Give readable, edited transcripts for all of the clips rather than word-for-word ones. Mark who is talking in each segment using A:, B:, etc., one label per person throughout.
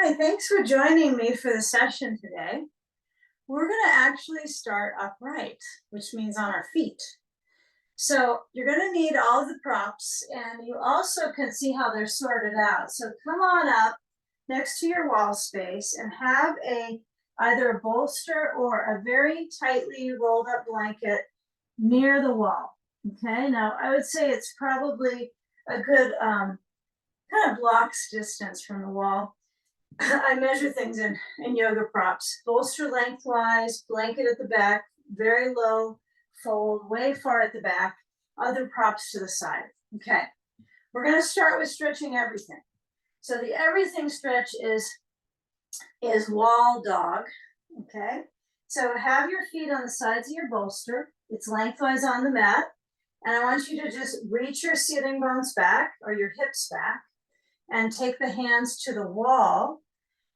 A: Hi, thanks for joining me for the session today. We're going to actually start upright, which means on our feet. So you're going to need all of the props, and you also can see how they're sorted out. So come on up next to your wall space and have either a bolster or a very tightly rolled up blanket near the wall. Okay, now I would say it's probably a good kind of blocks distance from the wall. I measure things in yoga props. Bolster lengthwise, blanket at the back, very low fold, way far at the back, other props to the side. Okay, we're going to start with stretching everything. So the everything stretch is wall dog. Okay, so have your feet on the sides of your bolster. It's lengthwise on the mat. And I want you to just reach your sitting bones back or your hips back and take the hands to the wall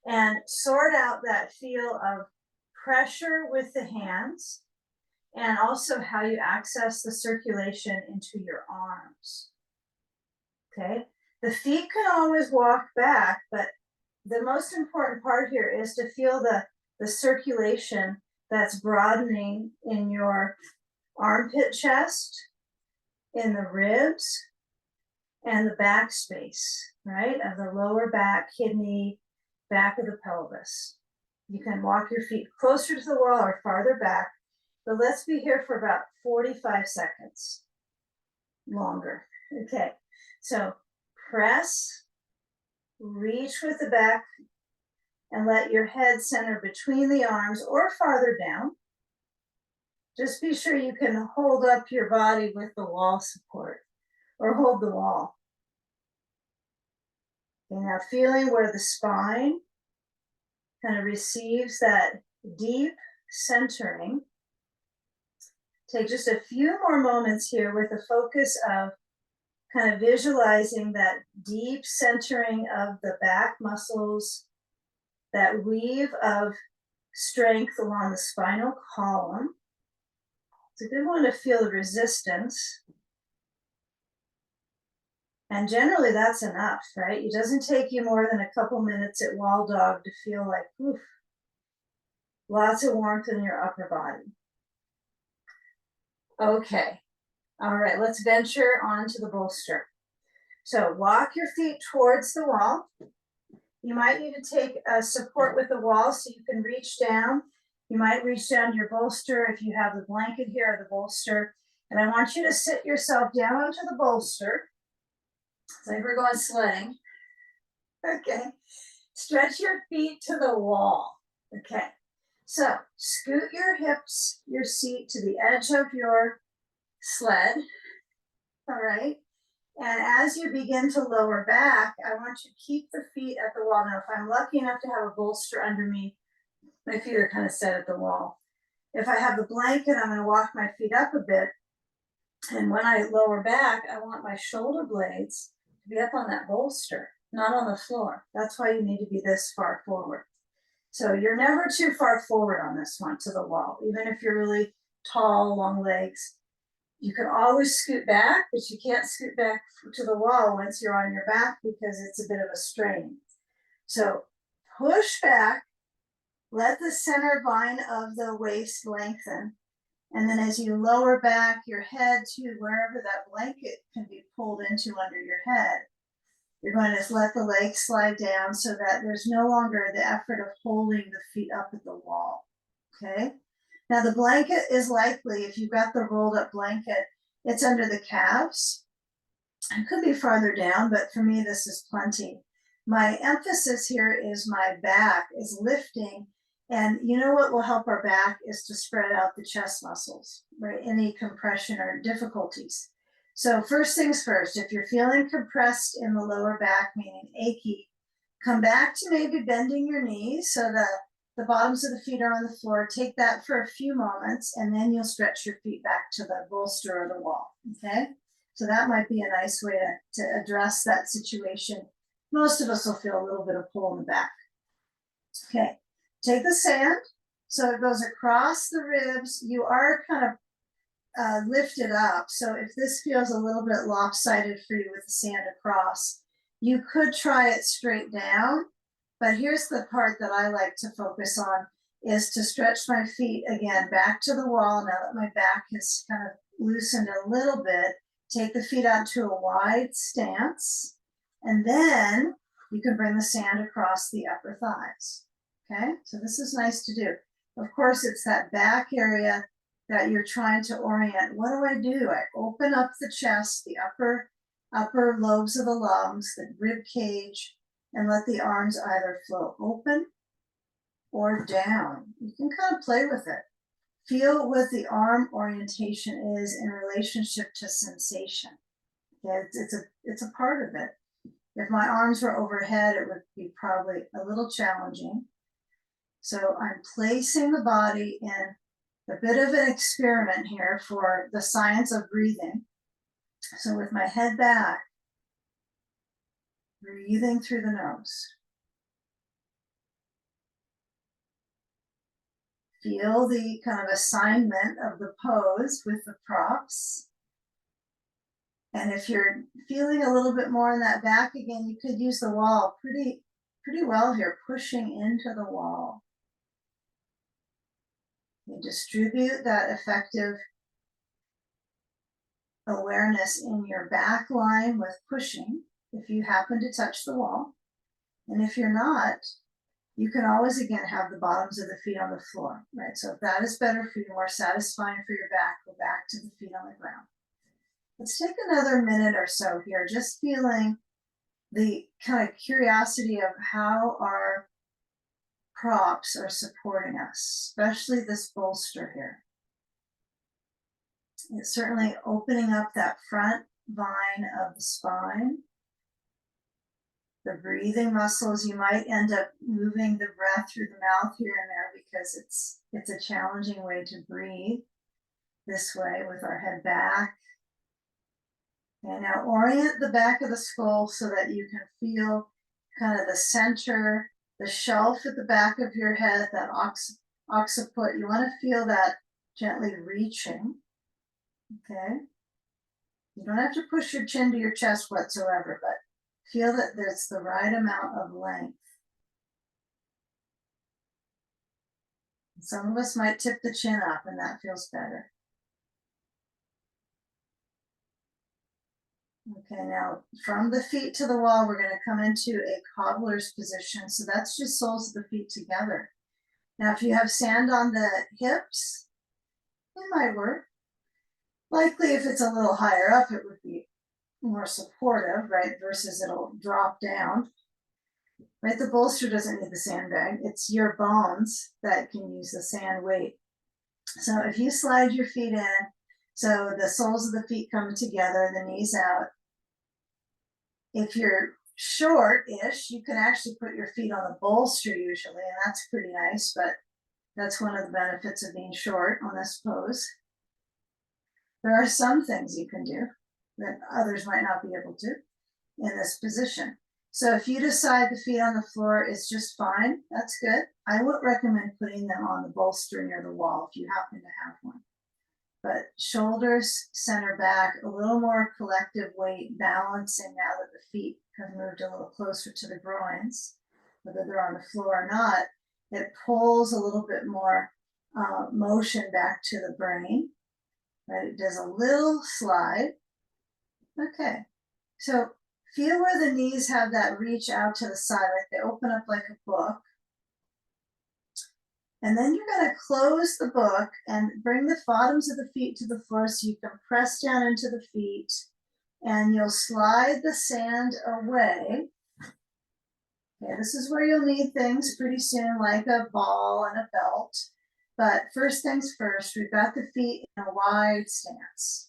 A: and sort out that feel of pressure with the hands and also how you access the circulation into your arms. Okay, the feet can always walk back, but the most important part here is to feel the circulation that's broadening in your armpit chest, in the ribs, and the back space, right, of the lower back, kidney, back of the pelvis. You can walk your feet closer to the wall or farther back, but let's be here for about 45 seconds longer. Okay, so press, reach with the back, and let your head center between the arms or farther down. Just be sure you can hold up your body with the wall support or hold the wall. And now feeling where the spine kind of receives that deep centering. Take just a few more moments here with the focus of kind of visualizing that deep centering of the back muscles, that weave of strength along the spinal column. It's a good one to feel the resistance. And generally that's enough, right? It doesn't take you more than a couple minutes at wall dog to feel like, oof, lots of warmth in your upper body. Okay, all right, let's venture onto the bolster. So walk your feet towards the wall. You might need to take support with the wall so you can reach down. You might reach down to your bolster if you have the blanket here or the bolster. And I want you to sit yourself down onto the bolster. It's like we're going sledding. Okay, stretch your feet to the wall. Okay, so scoot your hips, your seat to the edge of your sled. All right, and as you begin to lower back, I want you to keep the feet at the wall. Now, if I'm lucky enough to have a bolster under me, my feet are kind of set at the wall. If I have the blanket, I'm going to walk my feet up a bit. And when I lower back, I want my shoulder blades to be up on that bolster, not on the floor. That's why you need to be this far forward. So you're never too far forward on this one to the wall, even if you're really tall, long legs. You can always scoot back, but you can't scoot back to the wall once you're on your back because it's a bit of a strain. So push back, let the center line of the waist lengthen. And then as you lower back your head to wherever that blanket can be pulled into under your head, you're going to let the legs slide down so that there's no longer the effort of holding the feet up at the wall. Okay. Now the blanket is likely, if you've got the rolled up blanket, it's under the calves. It could be farther down, but for me, this is plenty. My emphasis here is my back is lifting. And you know what will help our back is to spread out the chest muscles, right? Any compression or difficulties. So first things first, if you're feeling compressed in the lower back, meaning achy, come back to maybe bending your knees so that the bottoms of the feet are on the floor. Take that for a few moments, and then you'll stretch your feet back to the bolster or the wall, okay? So that might be a nice way to address that situation. Most of us will feel a little bit of pull in the back. Okay, take the sand, so it goes across the ribs. You are kind of lifted up, so if this feels a little bit lopsided for you with the sand across, you could try it straight down, But here's the part that I like to focus on, is to stretch my feet again back to the wall. Now that my back has kind of loosened a little bit, take the feet out to a wide stance, and then you can bring the sand across the upper thighs. Okay, so this is nice to do. Of course, it's that back area that you're trying to orient. What do? I open up the chest, the upper lobes of the lungs, the rib cage, and let the arms either flow open or down. You can kind of play with it. Feel what the arm orientation is in relationship to sensation. Okay, it's a part of it. If my arms were overhead, it would be probably a little challenging. So I'm placing the body in a bit of an experiment here for the science of breathing. So with my head back, breathing through the nose. Feel the kind of assignment of the pose with the props. And if you're feeling a little bit more in that back again, you could use the wall pretty well here, pushing into the wall. You distribute that effective awareness in your back line with pushing if you happen to touch the wall. And if you're not, you can always again have the bottoms of the feet on the floor, right? So if that is better for you, more satisfying for your back, go back to the feet on the ground. Let's take another minute or so here, just feeling the kind of curiosity of how our props are supporting us, especially this bolster here. It's certainly opening up that front line of the spine. The breathing muscles, you might end up moving the breath through the mouth here and there because it's a challenging way to breathe this way with our head back. And now orient the back of the skull so that you can feel kind of the center, the shelf at the back of your head, that occiput. You want to feel that gently reaching. Okay. You don't have to push your chin to your chest whatsoever, but feel that there's the right amount of length. Some of us might tip the chin up and that feels better. Okay, now from the feet to the wall, we're going to come into a cobbler's position. So that's just soles of the feet together. Now, if you have sand on the hips, it might work. Likely, if it's a little higher up, it would be more supportive, right? Versus it'll drop down. Right, the bolster doesn't need the sandbag. It's your bones that can use the sand weight. So if you slide your feet in, so the soles of the feet come together, the knees out. If you're short-ish, you can actually put your feet on the bolster usually, and that's pretty nice, but that's one of the benefits of being short on this pose. There are some things you can do that others might not be able to in this position. So if you decide the feet on the floor is just fine, that's good. I would recommend putting them on the bolster near the wall if you happen to have one. But shoulders, center back, a little more collective weight, balancing now that the feet have moved a little closer to the groins, whether they're on the floor or not. It pulls a little bit more motion back to the brain. Right? It does a little slide. Okay, so feel where the knees have that reach out to the side, like they open up like a book. And then you're going to close the book and bring the bottoms of the feet to the floor so you can press down into the feet, and you'll slide the sand away. Okay, this is where you'll need things pretty soon, like a ball and a belt. But first things first, we've got the feet in a wide stance.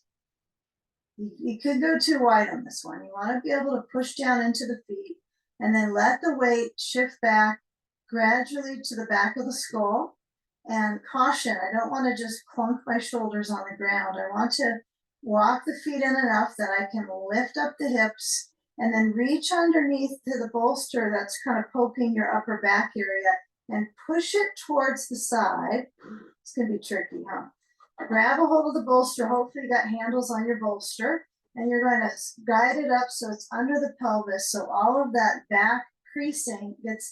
A: You could go too wide on this one. You want to be able to push down into the feet and then let the weight shift back gradually to the back of the skull. And caution, I don't want to just clunk my shoulders on the ground. I want to walk the feet in enough that I can lift up the hips and then reach underneath to the bolster that's kind of poking your upper back area and push it towards the side. It's going to be tricky, huh? Grab a hold of the bolster. Hopefully you got handles on your bolster, and you're going to guide it up so it's under the pelvis. So all of that back creasing gets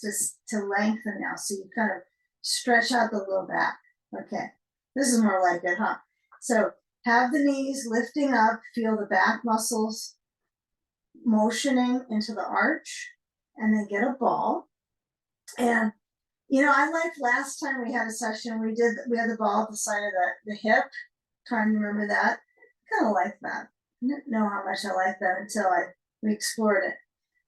A: to lengthen now. So you kind of stretch out the low back. Okay, this is more like it, huh? So have the knees lifting up, feel the back muscles motioning into the arch, and then get a ball. And you know, I liked last time we had a session, we had the ball at the side of the hip. Trying to remember that. Kind of like that. I didn't know how much I liked that until we explored it.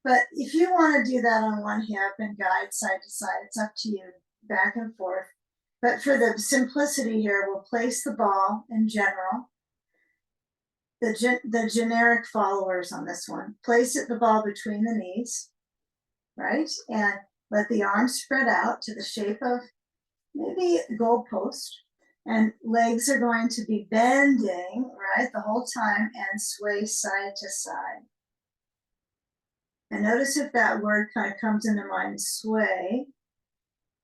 A: But if you want to do that on one hip and guide side to side, it's up to you, back and forth. But for the simplicity here, we'll place the ball in general. The generic followers on this one, place the ball between the knees, right? And let the arms spread out to the shape of maybe a goalpost. And legs are going to be bending, right, the whole time and sway side to side. And notice if that word kind of comes into mind, sway,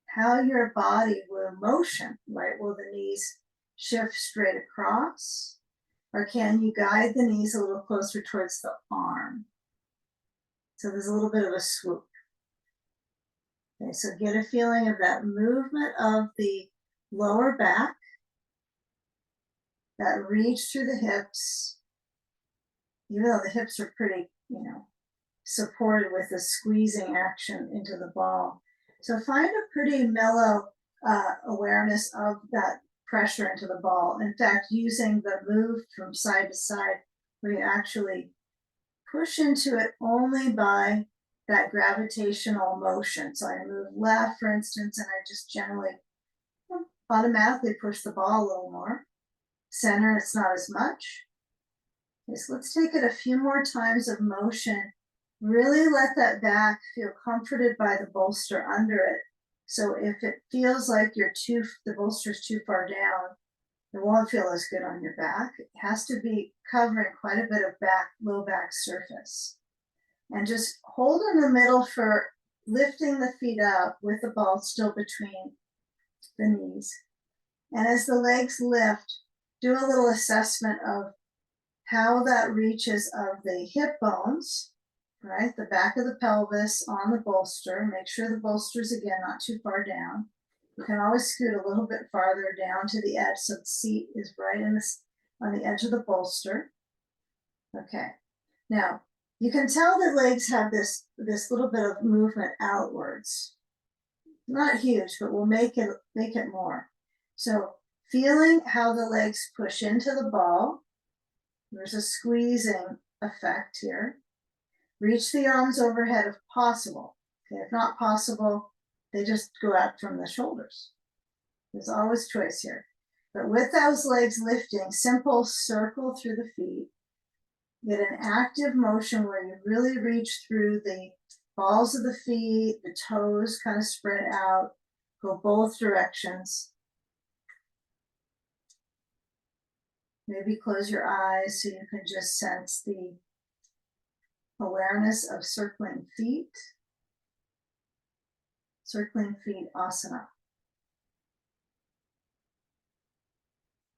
A: how your body will motion, right? Will the knees shift straight across? Or can you guide the knees a little closer towards the arm? So there's a little bit of a swoop. Okay, so get a feeling of that movement of the lower back, that reach through the hips, even though the hips are pretty, you know, supported with the squeezing action into the ball. So find a pretty mellow awareness of that pressure into the ball. In fact, using the move from side to side, where you actually push into it only by that gravitational motion. So I move left, for instance, and I just generally automatically push the ball a little more. Center, it's not as much. Okay, so let's take it a few more times of motion. Really let that back feel comforted by the bolster under it. So if it feels like the bolster's too far down, it won't feel as good on your back. It has to be covering quite a bit of low back surface. And just hold in the middle for lifting the feet up with the ball still between the knees. And as the legs lift, do a little assessment of how that reaches of the hip bones, right? The back of the pelvis on the bolster. Make sure the bolster's, again, not too far down. You can always scoot a little bit farther down to the edge so the seat is right on the edge of the bolster. Okay. Now, you can tell that legs have this little bit of movement outwards. Not huge, but we'll make it more. So feeling how the legs push into the ball. There's a squeezing effect here. Reach the arms overhead if possible. Okay, if not possible, they just go out from the shoulders. There's always choice here. But with those legs lifting, simple circle through the feet. Get an active motion where you really reach through the balls of the feet, the toes kind of spread out, go both directions. Maybe close your eyes so you can just sense the awareness of circling feet asana.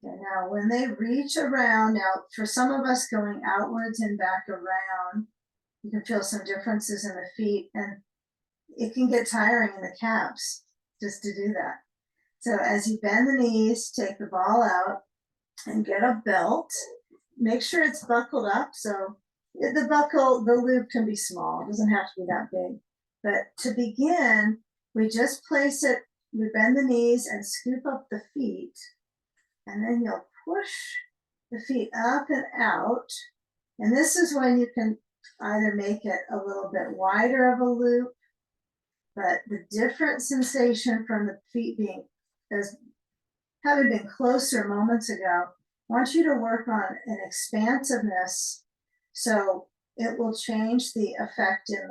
A: Okay, now when they reach around, now for some of us going outwards and back around, you can feel some differences in the feet, and it can get tiring in the calves just to do that. So as you bend the knees, take the ball out and get a belt. Make sure it's buckled up. So the loop can be small. It doesn't have to be that big. But to begin, we just place it, we bend the knees and scoop up the feet. And then you'll push the feet up and out. And this is when you can either make it a little bit wider of a loop, but the different sensation from the feet being having been closer moments ago, I want you to work on an expansiveness so it will change the effect in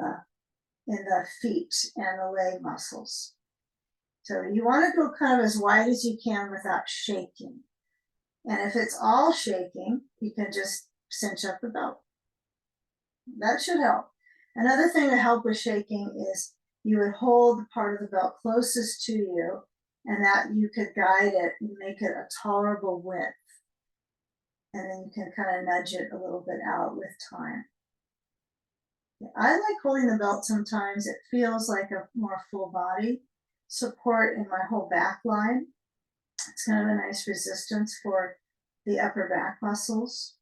A: the feet and the leg muscles. So you want to go kind of as wide as you can without shaking. And if it's all shaking, you can just cinch up the belt. That should help. Another thing to help with shaking is you would hold the part of the belt closest to you, and that you could guide it and make it a tolerable width. And then you can kind of nudge it a little bit out with time. I like holding the belt sometimes. It feels like a more full body support in my whole back line. It's kind of a nice resistance for the upper back muscles.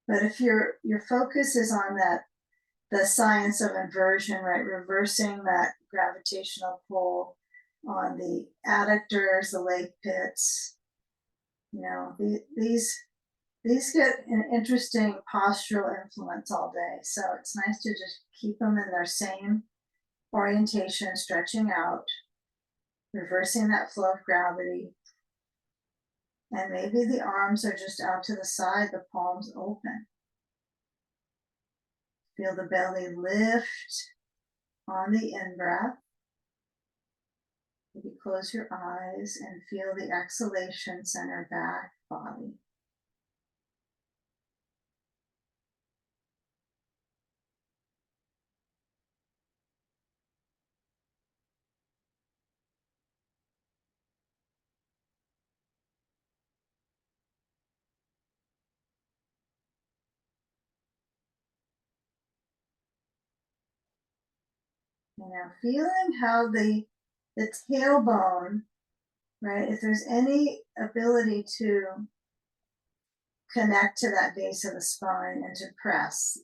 A: But if your focus is on that, the science of inversion, right, reversing that gravitational pull on the adductors, the leg pits, you know, these get an interesting postural influence all day. So it's nice to just keep them in their same orientation, stretching out, reversing that flow of gravity. And maybe the arms are just out to the side, the palms open. Feel the belly lift on the in-breath. Maybe close your eyes and feel the exhalation center back body. You know, feeling how the tailbone, right, if there's any ability to connect to that base of the spine and to press.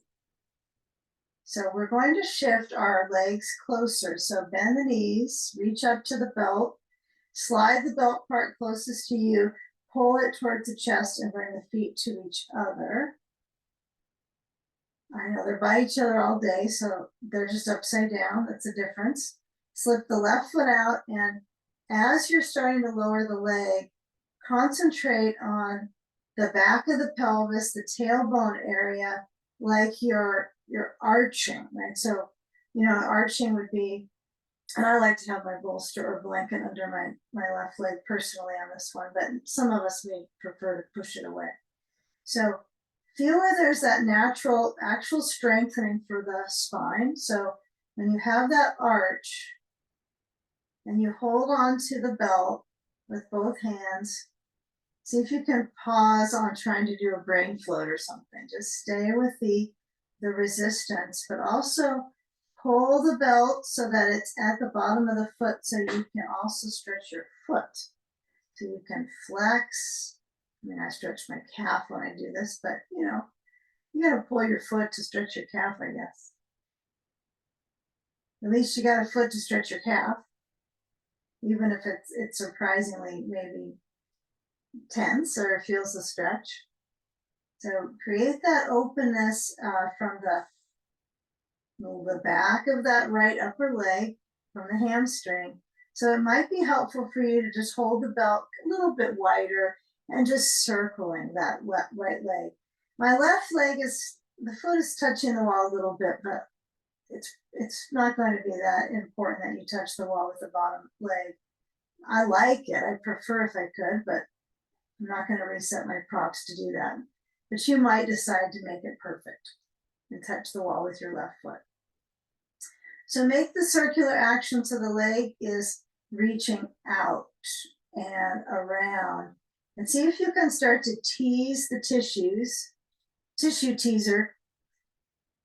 A: So we're going to shift our legs closer. So bend the knees, reach up to the belt, slide the belt part closest to you, pull it towards the chest and bring the feet to each other. I know they're by each other all day, so they're just upside down. That's the difference. Slip the left foot out, and as you're starting to lower the leg, concentrate on the back of the pelvis, the tailbone area, like you're arching, right? So, you know, arching would be, and I like to have my bolster or blanket under my left leg personally on this one, but some of us may prefer to push it away. So feel where there's that natural, actual strengthening for the spine. So when you have that arch and you hold on to the belt with both hands, see if you can pause on trying to do a brain float or something. Just stay with the resistance, but also pull the belt so that it's at the bottom of the foot so you can also stretch your foot. So you can flex. I mean, I stretch my calf when I do this, but you know, you gotta pull your foot to stretch your calf, I guess. At least you got a foot to stretch your calf, even if it's surprisingly maybe tense or feels the stretch. So create that openness from the back of that right upper leg, from the hamstring. So it might be helpful for you to just hold the belt a little bit wider and just circling that right leg. My left leg is, the foot is touching the wall a little bit, but it's not going to be that important that you touch the wall with the bottom leg. I like it. I prefer if I could, but I'm not going to reset my props to do that. But you might decide to make it perfect and touch the wall with your left foot. So make the circular action so the leg is reaching out and around. And see if you can start to tease the tissues, tissue teaser,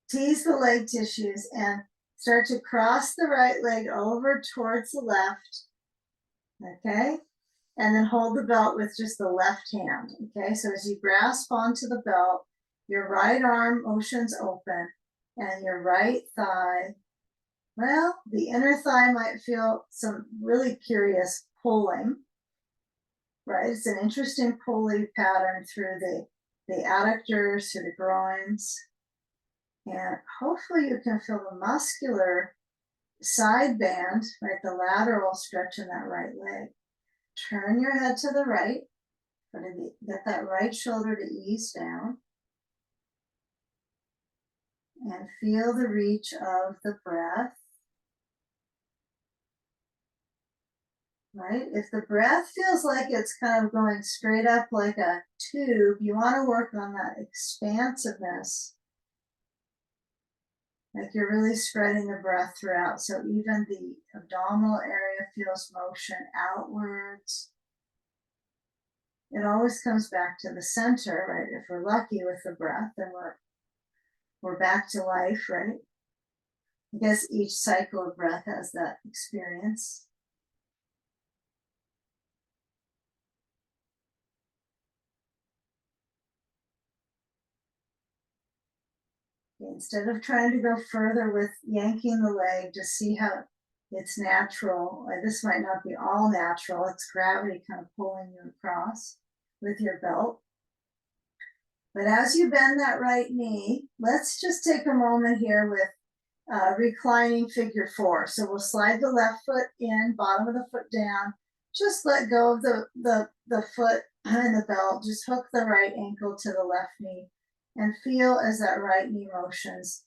A: tease the leg tissues and start to cross the right leg over towards the left, okay? And then hold the belt with just the left hand, okay? So as you grasp onto the belt, your right arm motions open and your right thigh, well, the inner thigh might feel some really curious pulling, right? It's an interesting pulley pattern through the adductors to the groins. And hopefully you can feel the muscular side band, right? The lateral stretch in that right leg. Turn your head to the right, get that right shoulder to ease down. And feel the reach of the breath. Right? If the breath feels like it's kind of going straight up like a tube, you want to work on that expansiveness. Like you're really spreading the breath throughout. So even the abdominal area feels motion outwards. It always comes back to the center, right? If we're lucky with the breath, then We're back to life, right? I guess each cycle of breath has that experience. Instead of trying to go further with yanking the leg, just see how it's natural. This might not be all natural. It's gravity kind of pulling you across with your belt. But as you bend that right knee, let's just take a moment here with reclining figure 4. So we'll slide the left foot in, bottom of the foot down. Just let go of the foot and the belt. Just hook the right ankle to the left knee and feel as that right knee motions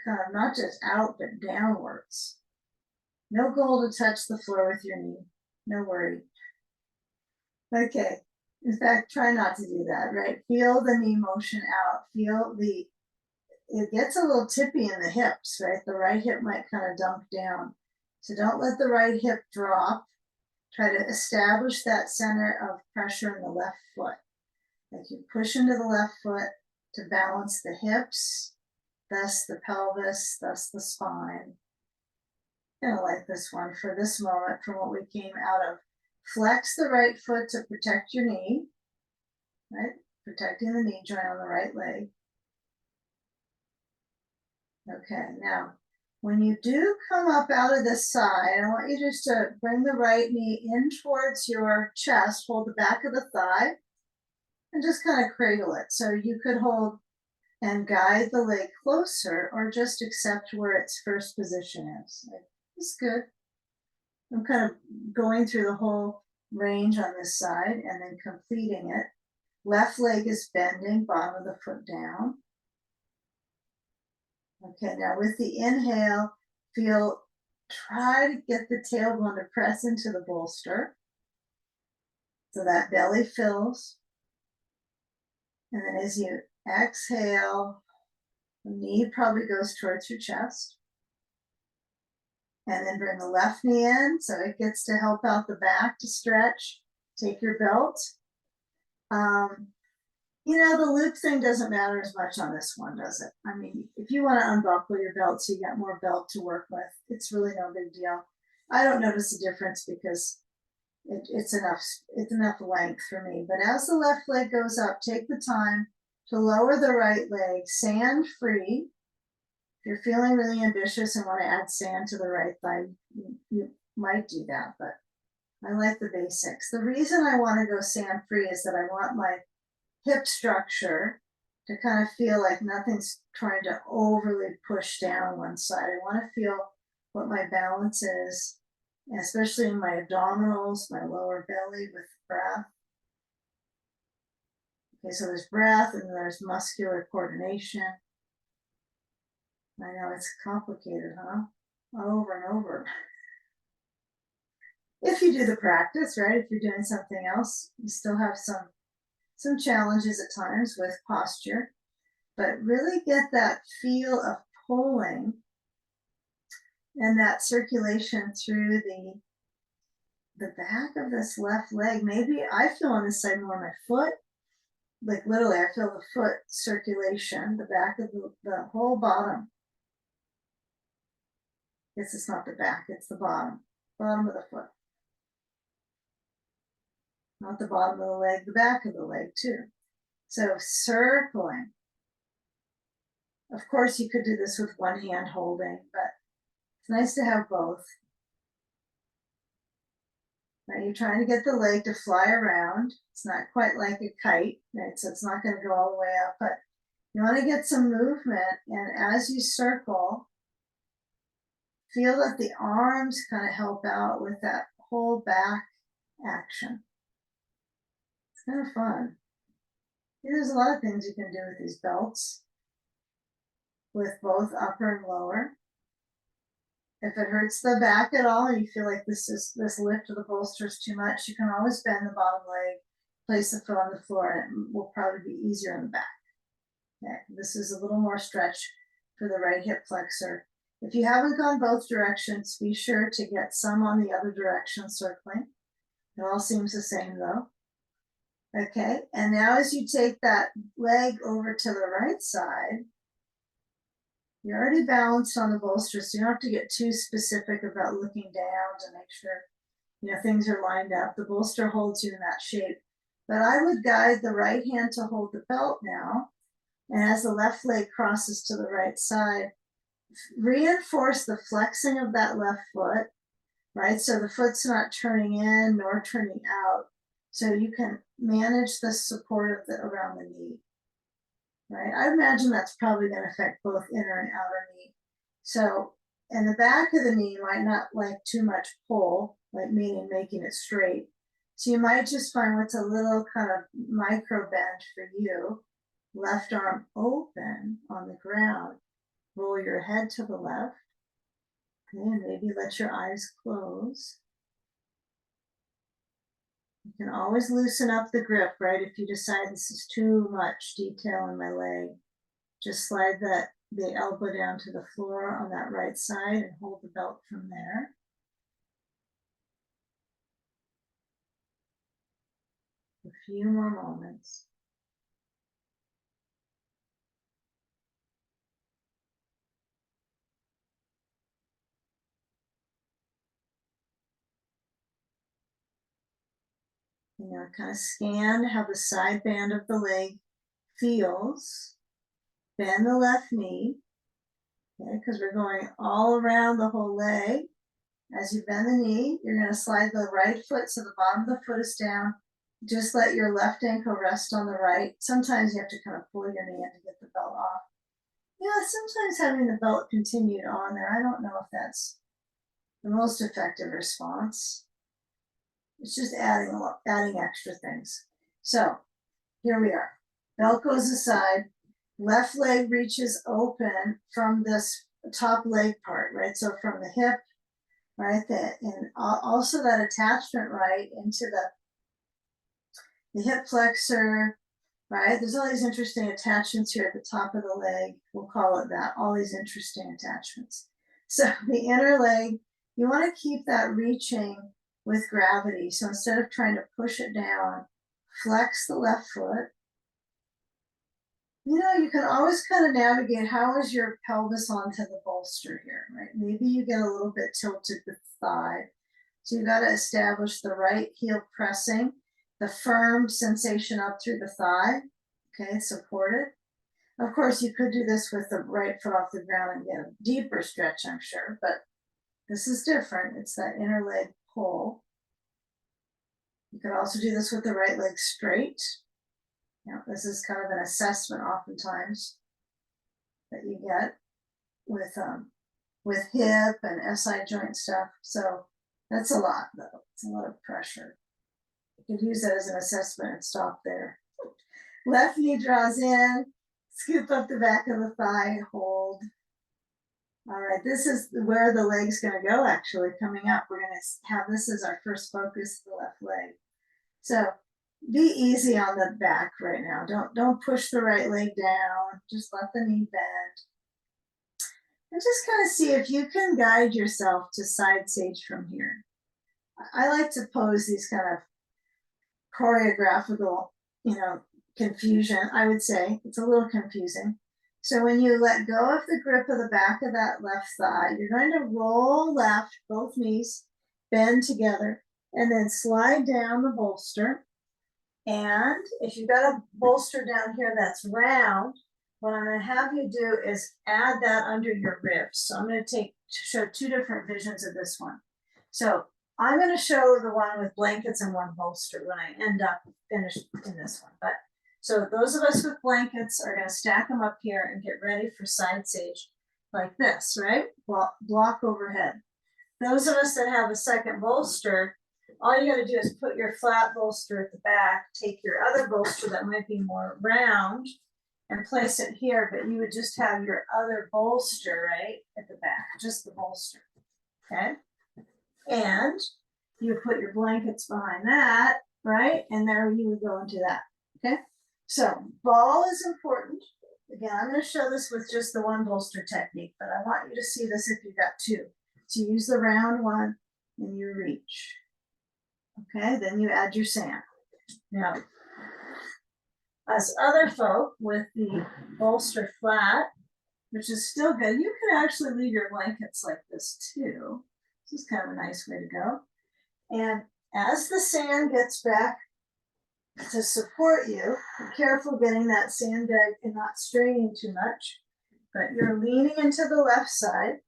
A: kind of not just out, but downwards. No goal to touch the floor with your knee. No worry. Okay. In fact, try not to do that, right? Feel the knee motion out. Feel it gets a little tippy in the hips, right? The right hip might kind of dunk down. So don't let the right hip drop. Try to establish that center of pressure in the left foot. Like you push into the left foot to balance the hips, thus the pelvis, thus the spine. Kind of like this one for this moment from what we came out of. Flex the right foot to protect your knee, right? Protecting the knee joint on the right leg. Okay, now when you do come up out of this side, I want you just to bring the right knee in towards your chest, hold the back of the thigh, and just kind of cradle it. So you could hold and guide the leg closer or just accept where its first position is. It's good. I'm kind of going through the whole range on this side and then completing it. Left leg is bending, bottom of the foot down. Okay, now with the inhale, try to get the tailbone to press into the bolster. So that belly fills. And then as you exhale, the knee probably goes towards your chest. And then bring the left knee in so it gets to help out the back to stretch. Take your belt. The loop thing doesn't matter as much on this one, does it? I mean, if you want to unbuckle your belt so you got more belt to work with, it's really no big deal. I don't notice a difference because it's enough length for me. But as the left leg goes up, take the time to lower the right leg, sand free. If you're feeling really ambitious and want to add sand to the right thigh, you might do that, but I like the basics. The reason I want to go sand free is that I want my hip structure to kind of feel like nothing's trying to overly push down one side. I want to feel what my balance is, especially in my abdominals, my lower belly with breath. Okay, so there's breath and there's muscular coordination. I know it's complicated, huh? Over and over. If you do the practice, right? If you're doing something else, you still have some challenges at times with posture, but really get that feel of pulling and that circulation through the back of this left leg. Maybe I feel on this side more my foot, like literally I feel the foot circulation, the back of the whole bottom. Guess it's not the back, it's the bottom of the foot. Not the bottom of the leg, the back of the leg too. So circling. Of course, you could do this with one hand holding, but it's nice to have both. Now you're trying to get the leg to fly around. It's not quite like a kite, right? So it's not going to go all the way up, but you want to get some movement. And as you circle, feel that the arms kind of help out with that whole back action. It's kind of fun. There's a lot of things you can do with these belts, with both upper and lower. If it hurts the back at all and you feel like this lift of the bolster is too much, you can always bend the bottom leg, place the foot on the floor, and it will probably be easier in the back. Okay, this is a little more stretch for the right hip flexor. If you haven't gone both directions, be sure to get some on the other direction circling. It all seems the same though. Okay, and now as you take that leg over to the right side, You're already balanced on the bolster, so you don't have to get too specific about looking down to make sure, you know, things are lined up. The bolster holds you in that shape. But I would guide the right hand to hold the belt now. And as the left leg crosses to the right side, reinforce the flexing of that left foot, right? So the foot's not turning in nor turning out. So you can manage the support of the around the knee, right? I imagine that's probably going to affect both inner and outer knee. So, and the back of the knee might not like too much pull, like meaning making it straight. So you might just find what's a little kind of micro bend for you. Left arm open on the ground. Roll your head to the left. Okay, and maybe let your eyes close. You can always loosen up the grip, right? If you decide this is too much detail in my leg, just slide the elbow down to the floor on that right side and hold the belt from there. A few more moments. You know, kind of scan how the side band of the leg feels. Bend the left knee, okay, because we're going all around the whole leg. As you bend the knee, you're going to slide the right foot so the bottom of the foot is down. Just let your left ankle rest on the right. Sometimes you have to kind of pull your knee in to get the belt off. Yeah, sometimes having the belt continued on there, I don't know if that's the most effective response. It's just adding extra things. So here we are. Belt goes aside. Left leg reaches open from this top leg part, right? So from the hip, right? And also that attachment, right, into the hip flexor, right? There's all these interesting attachments here at the top of the leg. We'll call it that, all these interesting attachments. So the inner leg, you want to keep that reaching with gravity. So instead of trying to push it down, flex the left foot. You know, you can always kind of navigate how is your pelvis onto the bolster here, right? Maybe you get a little bit tilted with the thigh. So you got to establish the right heel pressing, the firm sensation up through the thigh, okay, supported. Of course, you could do this with the right foot off the ground and get a deeper stretch, I'm sure, but this is different. It's that inner leg pull. You could also do this with the right leg straight. Now, this is kind of an assessment oftentimes that you get with hip and SI joint stuff. So that's a lot, though. It's a lot of pressure. You could use that as an assessment and stop there. Left knee draws in, scoop up the back of the thigh, hold. All right, this is where the leg's going to go, actually, coming up. We're going to have this as our first focus, the left leg. So be easy on the back right now. Don't push the right leg down. Just let the knee bend. And just kind of see if you can guide yourself to side sage from here. I like to pose these kind of choreographical, you know, confusion. I would say it's a little confusing. So when you let go of the grip of the back of that left thigh, you're going to roll left, both knees, bend together, and then slide down the bolster. And if you've got a bolster down here that's round, what I'm going to have you do is add that under your ribs. So I'm going to show two different visions of this one. So I'm going to show the one with blankets and one bolster when I end up finished in this one. But so those of us with blankets are going to stack them up here and get ready for side sage like this, right? Block overhead. Those of us that have a second bolster, all you got to do is put your flat bolster at the back, take your other bolster that might be more round and place it here, but you would just have your other bolster, right, at the back, just the bolster, okay? And you put your blankets behind that, right? And there you would go into that, okay? So ball is important. Again, I'm going to show this with just the one bolster technique, but I want you to see this if you've got two. So you use the round one and you reach. Okay, then you add your sand. Now, us other folk with the bolster flat, which is still good. You can actually leave your blankets like this too. This is kind of a nice way to go. And as the sand gets back to support you, be careful getting that sandbag and not straining too much, but you're leaning into the left side.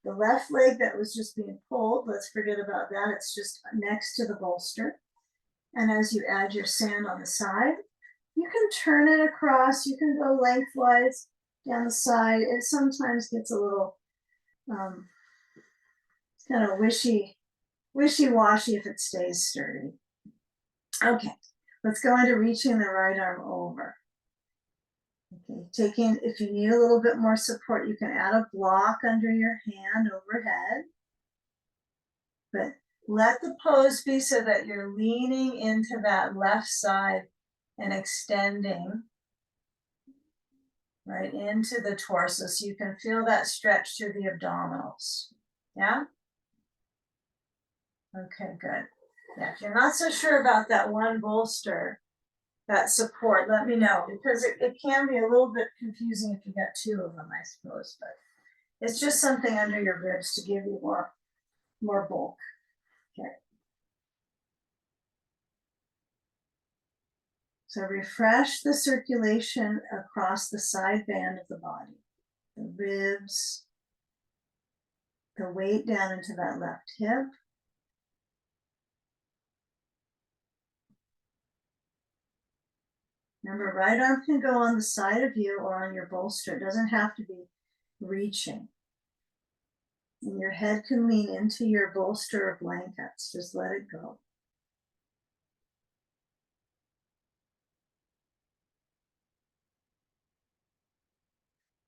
A: The left leg that was just being pulled, let's forget about that. It's just next to the bolster. And as you add your sand on the side, you can turn it across. You can go lengthwise down the side. It sometimes gets a little kind of wishy-washy if it stays sturdy. Okay, let's go into reaching the right arm over. Okay, if you need a little bit more support, you can add a block under your hand overhead. But let the pose be so that you're leaning into that left side and extending right into the torso so you can feel that stretch through the abdominals. Yeah? Okay, good. Yeah, if you're not so sure about that one bolster, that support, let me know, because it can be a little bit confusing if you got two of them, I suppose, but it's just something under your ribs to give you more bulk. Okay. So refresh the circulation across the side band of the body, the ribs, the weight down into that left hip. Remember, right arm can go on the side of you or on your bolster. It doesn't have to be reaching. And your head can lean into your bolster or blankets. Just let it go.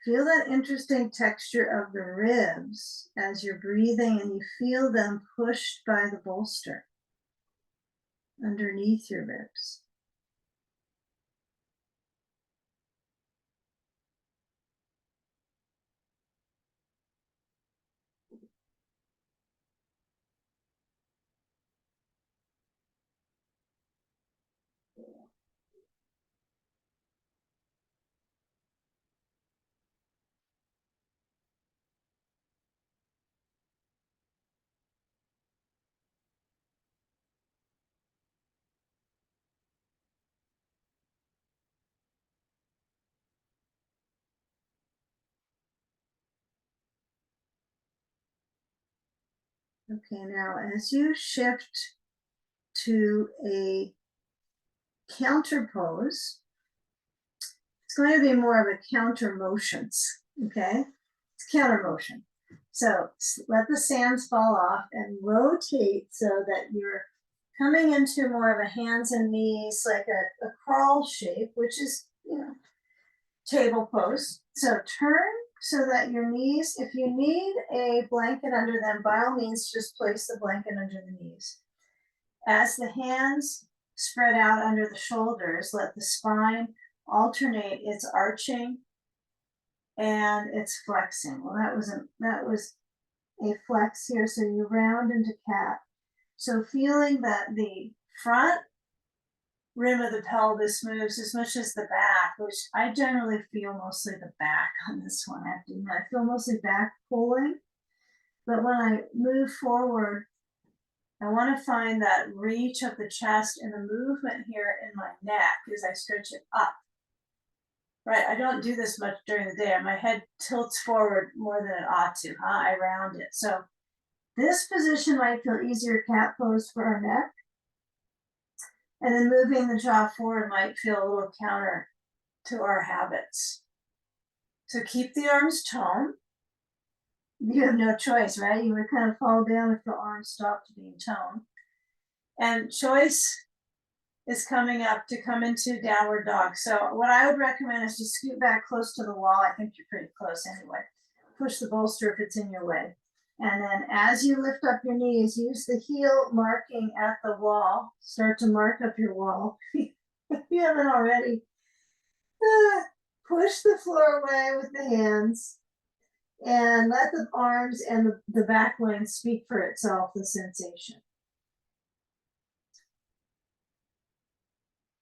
A: Feel that interesting texture of the ribs as you're breathing, and you feel them pushed by the bolster underneath your ribs. Okay, now as you shift to a counter pose, it's going to be more of a counter motions, okay? It's counter motion. So let the sands fall off and rotate so that you're coming into more of a hands and knees, like a crawl shape, which is, table pose. So turn so that your knees, if you need a blanket under them, by all means, just place the blanket under the knees. As the hands spread out under the shoulders, let the spine alternate its arching and its flexing. Well, that was a flex here, so you round into cat. So feeling that the front rim of the pelvis moves as much as the back, which I generally feel mostly the back on this one. I feel mostly back pulling, but when I move forward, I want to find that reach of the chest and the movement here in my neck as I stretch it up. Right, I don't do this much during the day. My head tilts forward more than it ought to, I round it. So this position might feel easier cat pose for our neck. And then moving the jaw forward might feel a little counter to our habits. So keep the arms toned. You have no choice, right? You would kind of fall down if the arms stopped being toned. And choice is coming up to come into downward dog. So what I would recommend is to scoot back close to the wall. I think you're pretty close anyway. Push the bolster if it's in your way. And then as you lift up your knees, use the heel marking at the wall. Start to mark up your wall. If you haven't already. Push the floor away with the hands. And let the arms and the back line speak for itself, the sensation.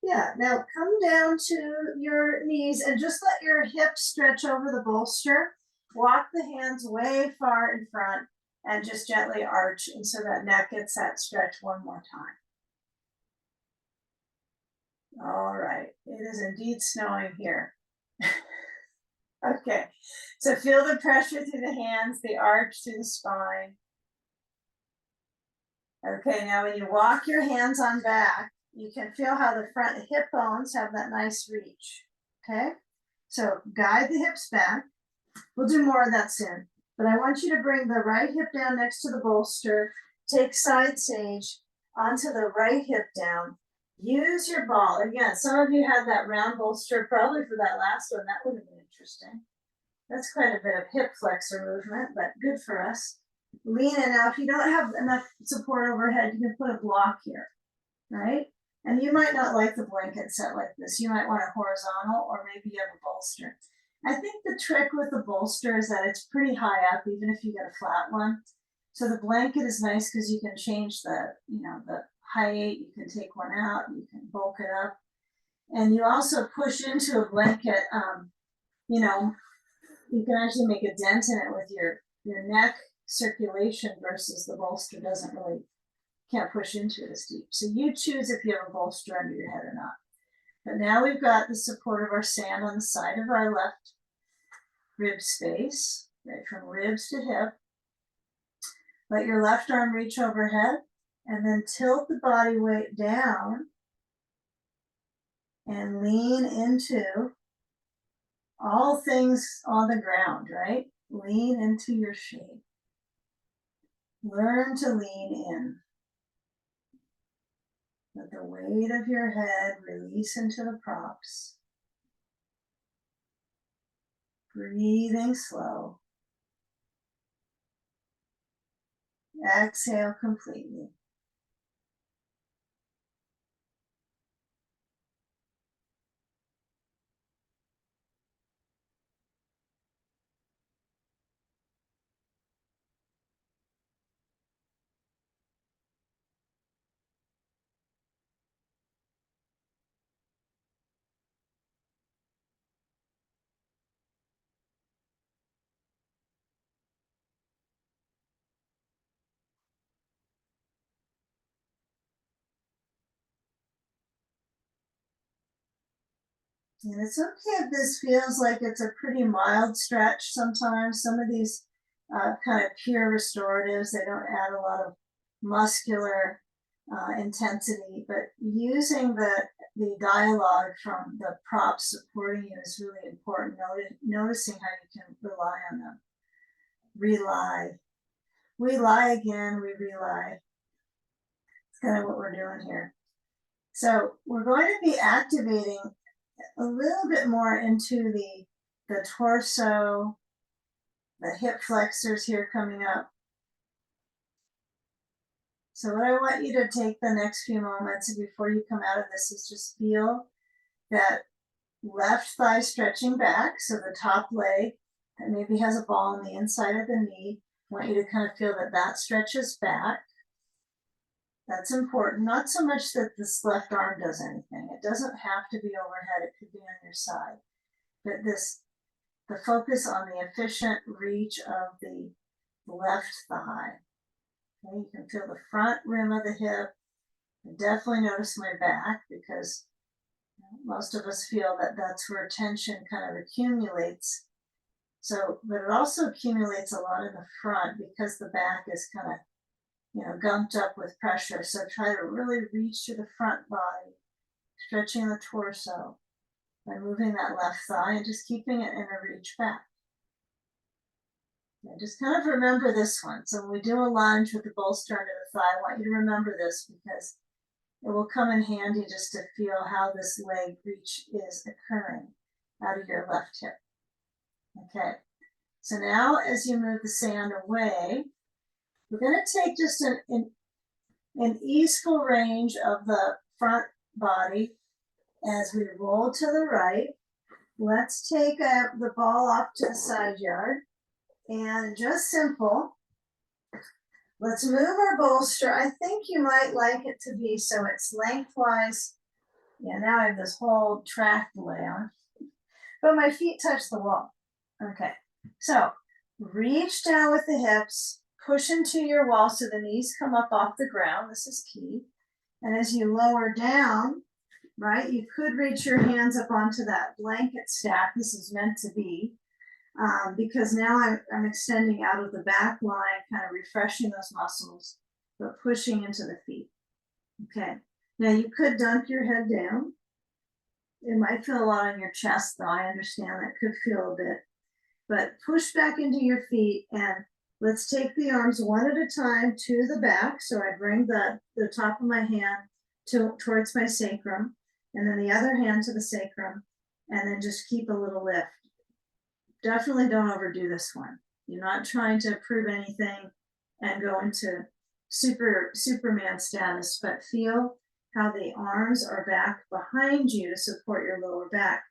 A: Yeah, now come down to your knees and just let your hips stretch over the bolster. walk the hands way far in front and just gently arch, and so that neck gets that stretch one more time. All right, it is indeed snowing here. Okay, so feel the pressure through the hands, the arch through the spine. Okay, now when you walk your hands on back, you can feel how the front hip bones have that nice reach. Okay, so guide the hips back. We'll do more of that soon, but I want you to bring the right hip down next to the bolster, take side sage onto the right hip down. Use your ball. Again, some of you had that round bolster, probably for that last one. That would have been interesting. That's quite a bit of hip flexor movement, but good for us. Lean in. Now, if you don't have enough support overhead, you can put a block here, right? And you might not like the blanket set like this. You might want it horizontal, or maybe you have a bolster. I think the trick with the bolster is that it's pretty high up, even if you get a flat one. So the blanket is nice because you can change the, the height. You can take one out, you can bulk it up. And you also push into a blanket, you can actually make a dent in it with your neck circulation versus the bolster can't push into it as deep. So you choose if you have a bolster under your head or not. But now we've got the support of our sand on the side of our left rib space, right from ribs to hip. Let your left arm reach overhead and then tilt the body weight down and lean into all things on the ground, right? Lean into your shape. Learn to lean in. Let the weight of your head release into the props. Breathing slow. Exhale completely. And it's okay if this feels like it's a pretty mild stretch sometimes. Some of these kind of pure restoratives, they don't add a lot of muscular intensity, but using the dialogue from the props supporting you is really important. Noticing how you can rely on them. Rely. We lie again, we rely. It's kind of what we're doing here. So we're going to be activating a little bit more into the torso, the hip flexors here coming up. So what I want you to take the next few moments before you come out of this is just feel that left thigh stretching back. So the top leg that maybe has a ball on the inside of the knee, I want you to kind of feel that that stretches back. That's important. Not so much that this left arm does anything. It doesn't have to be overhead. It could be on your side. But the focus on the efficient reach of the left thigh. Okay, you can feel the front rim of the hip. I definitely notice my back because most of us feel that that's where tension kind of accumulates. So, but it also accumulates a lot in the front because the back is kind of gumped up with pressure. So try to really reach to the front body, stretching the torso by moving that left thigh and just keeping it in a reach back. Yeah, just kind of remember this one. So when we do a lunge with the bolster under the thigh, I want you to remember this because it will come in handy just to feel how this leg reach is occurring out of your left hip. Okay, so now as you move the sand away, we're going to take just an easeful range of the front body as we roll to the right. Let's take the ball off to the side yard and just simple. Let's move our bolster. I think you might like it to be so it's lengthwise. Yeah, now I have this whole track to lay on, but my feet touch the wall. Okay, so Reach down with the hips, push into your wall so the knees come up off the ground. This is key. And as you lower down, right, you could reach your hands up onto that blanket stack. This is meant to be, because now I'm extending out of the back line, kind of refreshing those muscles, but pushing into the feet. Okay, now you could dunk your head down. It might feel a lot on your chest, though. I understand that could feel a bit, but push back into your feet, and let's take the arms one at a time to the back. So I bring the top of my hand towards my sacrum, and then the other hand to the sacrum, and then just keep a little lift. Definitely don't overdo this one. You're not trying to prove anything and go into Superman status, but feel how the arms are back behind you to support your lower back.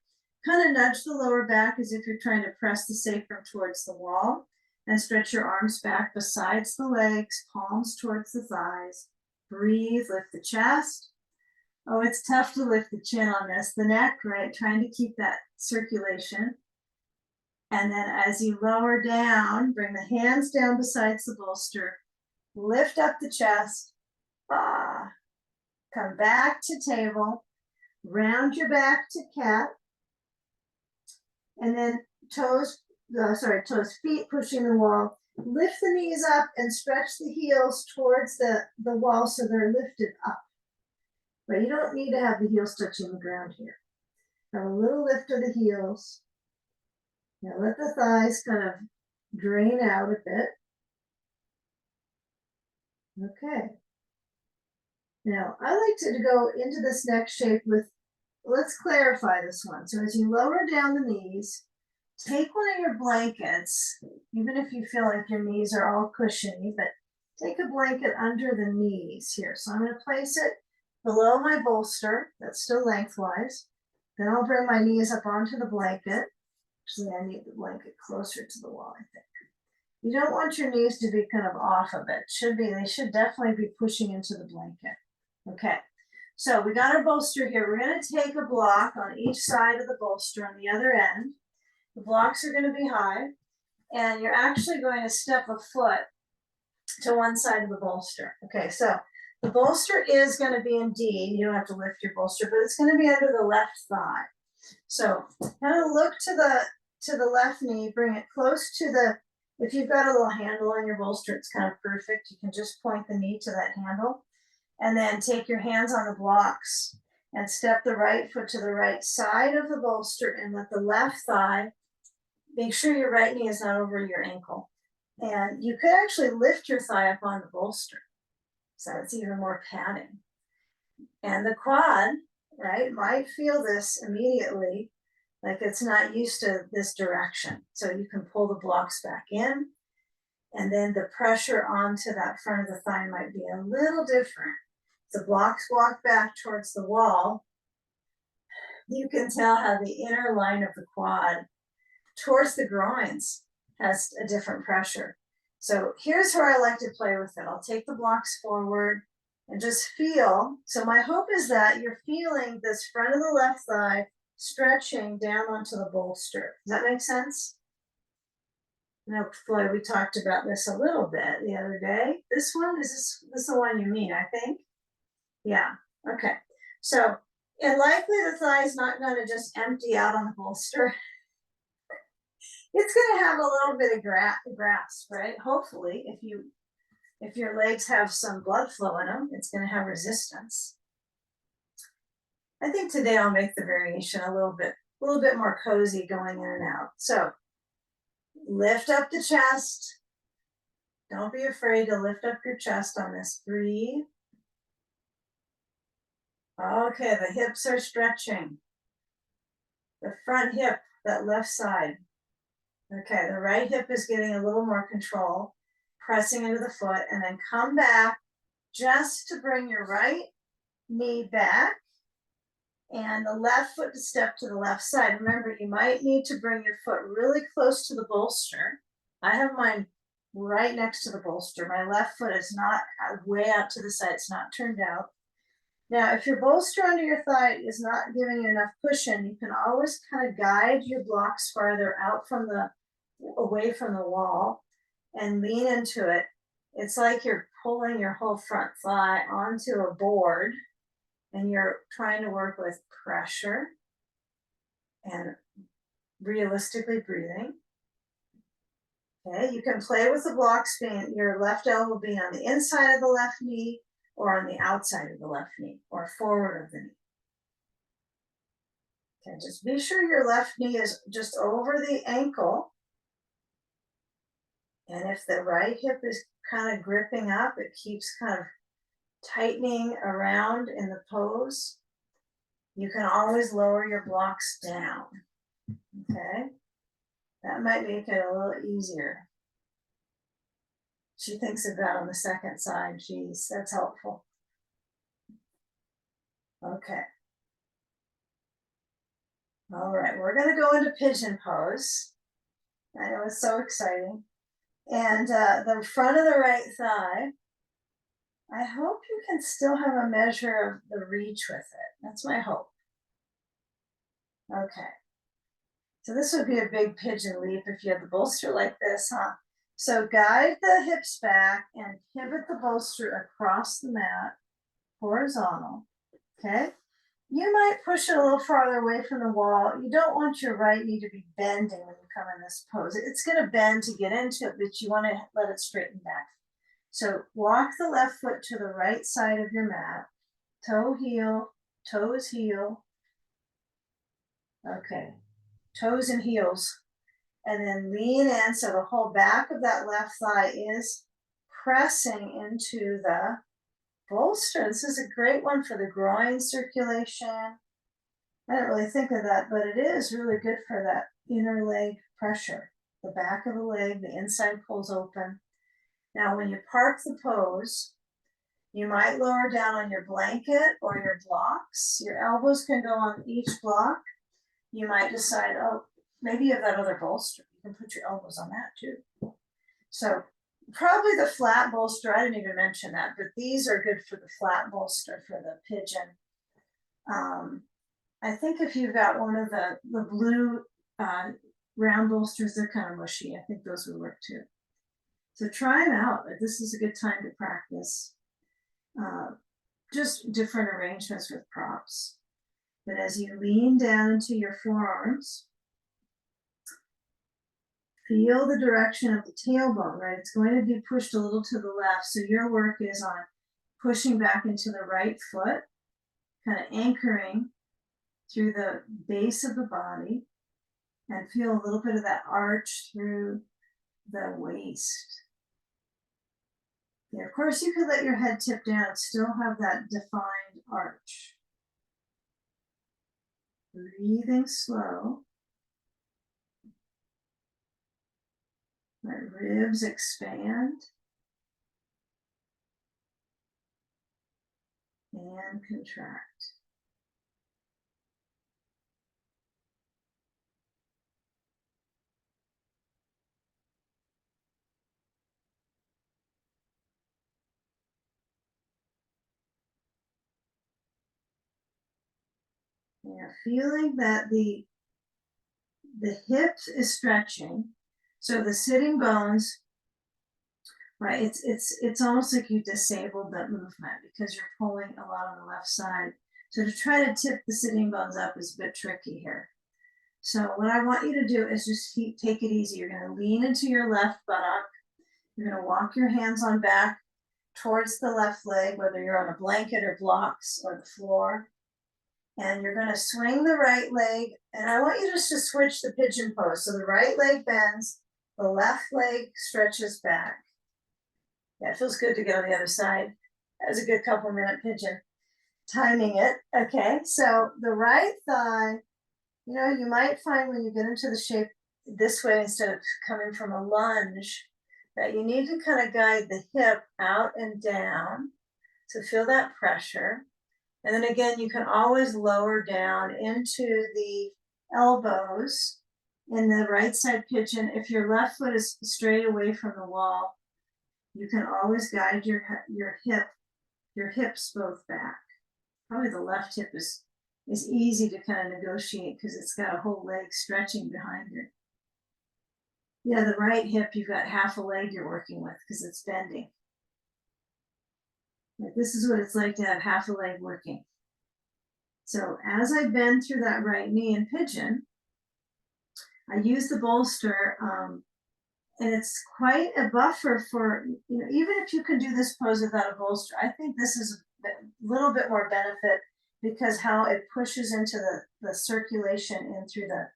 A: Kind of nudge the lower back as if you're trying to press the sacrum towards the wall, and stretch your arms back besides the legs, palms towards the thighs. Breathe, lift the chest. Oh, it's tough to lift the chin on this, the neck, right? Trying to keep that circulation. And then as you lower down, bring the hands down besides the bolster, lift up the chest, come back to table, round your back to cat, and then toes, feet pushing the wall. Lift the knees up and stretch the heels towards the wall so they're lifted up. But you don't need to have the heels touching the ground here. Have a little lift of the heels. Now let the thighs kind of drain out a bit. Okay. Now I like to go into this next shape with, let's clarify this one. So as you lower down the knees, take one of your blankets, even if you feel like your knees are all cushiony, but take a blanket under the knees here. So I'm going to place it below my bolster, that's still lengthwise. Then I'll bring my knees up onto the blanket. Actually, I need the blanket closer to the wall, I think. You don't want your knees to be kind of off of it. They should definitely be pushing into the blanket. Okay, so we got our bolster here. We're going to take a block on each side of the bolster on the other end. The blocks are going to be high, and you're actually going to step a foot to one side of the bolster. Okay, so the bolster is going to be in D. You don't have to lift your bolster, but it's going to be under the left thigh. So kind of look to the left knee, bring it close to the, if you've got a little handle on your bolster, it's kind of perfect. You can just point the knee to that handle, and then take your hands on the blocks and step the right foot to the right side of the bolster, and let the left thigh, make sure your right knee is not over your ankle. And you could actually lift your thigh up on the bolster, so it's even more padding. And the quad, right, might feel this immediately, like it's not used to this direction. So you can pull the blocks back in, and then the pressure onto that front of the thigh might be a little different. The blocks walk back towards the wall. You can tell how the inner line of the quad towards the groins has a different pressure. So here's where I like to play with it. I'll take the blocks forward and just feel. So my hope is that you're feeling this front of the left thigh stretching down onto the bolster. Does that make sense? Now, Floyd, we talked about this a little bit the other day. This one, is this the one you mean, I think? Yeah, okay. So, and likely the thigh is not going to just empty out on the bolster. It's going to have a little bit of grasp, right? Hopefully, if your legs have some blood flow in them, it's going to have resistance. I think today I'll make the variation a little bit more cozy going in and out. So lift up the chest. Don't be afraid to lift up your chest on this. Breathe. Okay, the hips are stretching. The front hip, that left side. Okay, the right hip is getting a little more control, pressing into the foot, and then come back just to bring your right knee back and the left foot to step to the left side. Remember, you might need to bring your foot really close to the bolster. I have mine right next to the bolster. My left foot is not way out to the side. It's not turned out. Now, if your bolster under your thigh is not giving you enough cushion, you can always kind of guide your blocks farther out from the away from the wall and lean into it. It's like you're pulling your whole front thigh onto a board and you're trying to work with pressure and realistically breathing. Okay, you can play with the blocks being your left elbow being on the inside of the left knee or on the outside of the left knee or forward of the knee. Okay, just be sure your left knee is just over the ankle. And if the right hip is kind of gripping up, it keeps kind of tightening around in the pose. You can always lower your blocks down. Okay, that might make it a little easier. She thinks of that on the second side. Geez, that's helpful. Okay. All right, we're going to go into pigeon pose. I know it's so exciting. And the front of the right thigh, I hope you can still have a measure of the reach with it. That's my hope. Okay. So this would be a big pigeon leap if you had the bolster like this, huh? So guide the hips back and pivot the bolster across the mat, horizontal, okay? You might push it a little farther away from the wall. You don't want your right knee to be bending when you come in this pose. It's gonna bend to get into it, but you wanna let it straighten back. So walk the left foot to the right side of your mat, toe heel, toes heel. Okay, toes and heels. And then lean in so the whole back of that left thigh is pressing into the bolster. This is a great one for the groin circulation. I didn't really think of that, but it is really good for that inner leg pressure. The back of the leg, the inside pulls open. Now, when you park the pose, you might lower down on your blanket or your blocks. Your elbows can go on each block. You might decide, oh, maybe you have that other bolster. You can put your elbows on that too. So probably the flat bolster, I didn't even mention that, but these are good for the flat bolster for the pigeon. I think if you've got one of the blue round bolsters, they're kind of mushy. I think those would work too. So try them out. This is a good time to practice just different arrangements with props. But as you lean down into your forearms, feel the direction of the tailbone, right? It's going to be pushed a little to the left. So your work is on pushing back into the right foot, kind of anchoring through the base of the body, and feel a little bit of that arch through the waist. Yeah, of course, you could let your head tip down and still have that defined arch. Breathing slow. My ribs expand and contract. Yeah, feeling that the hips is stretching, so the sitting bones, right? It's almost like you disabled that movement because you're pulling a lot on the left side. So to try to tip the sitting bones up is a bit tricky here. So what I want you to do is just take it easy. You're going to lean into your left buttock. You're going to walk your hands on back towards the left leg, whether you're on a blanket or blocks or the floor. And you're going to swing the right leg. And I want you just to switch the pigeon pose. So the right leg bends, the left leg stretches back. Yeah, it feels good to go on the other side. That was a good couple minute pigeon. Timing it. Okay, so the right thigh, you know, you might find when you get into the shape this way instead of coming from a lunge, that you need to kind of guide the hip out and down. So feel that pressure. And then again, you can always lower down into the elbows in the right side pigeon. If your left foot is straight away from the wall, you can always guide your hips both back. Probably the left hip is easy to kind of negotiate because it's got a whole leg stretching behind it. Yeah, the right hip, you've got half a leg you're working with because it's bending. Like, this is what it's like to have half a leg working. So as I bend through that right knee in pigeon, I use the bolster, and it's quite a buffer for, even if you can do this pose without a bolster, I think this is a little bit more benefit because how it pushes into the circulation in through the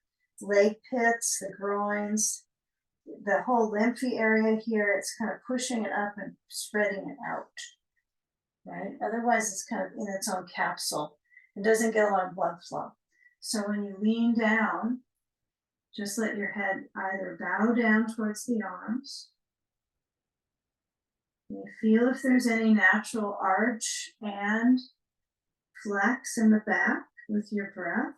A: leg pits, the groins, the whole lymphy area here. It's kind of pushing it up and spreading it out, right? Otherwise, it's kind of in its own capsule. It doesn't get a lot of blood flow. So when you lean down, just let your head either bow down towards the arms. You feel if there's any natural arch and flex in the back with your breath.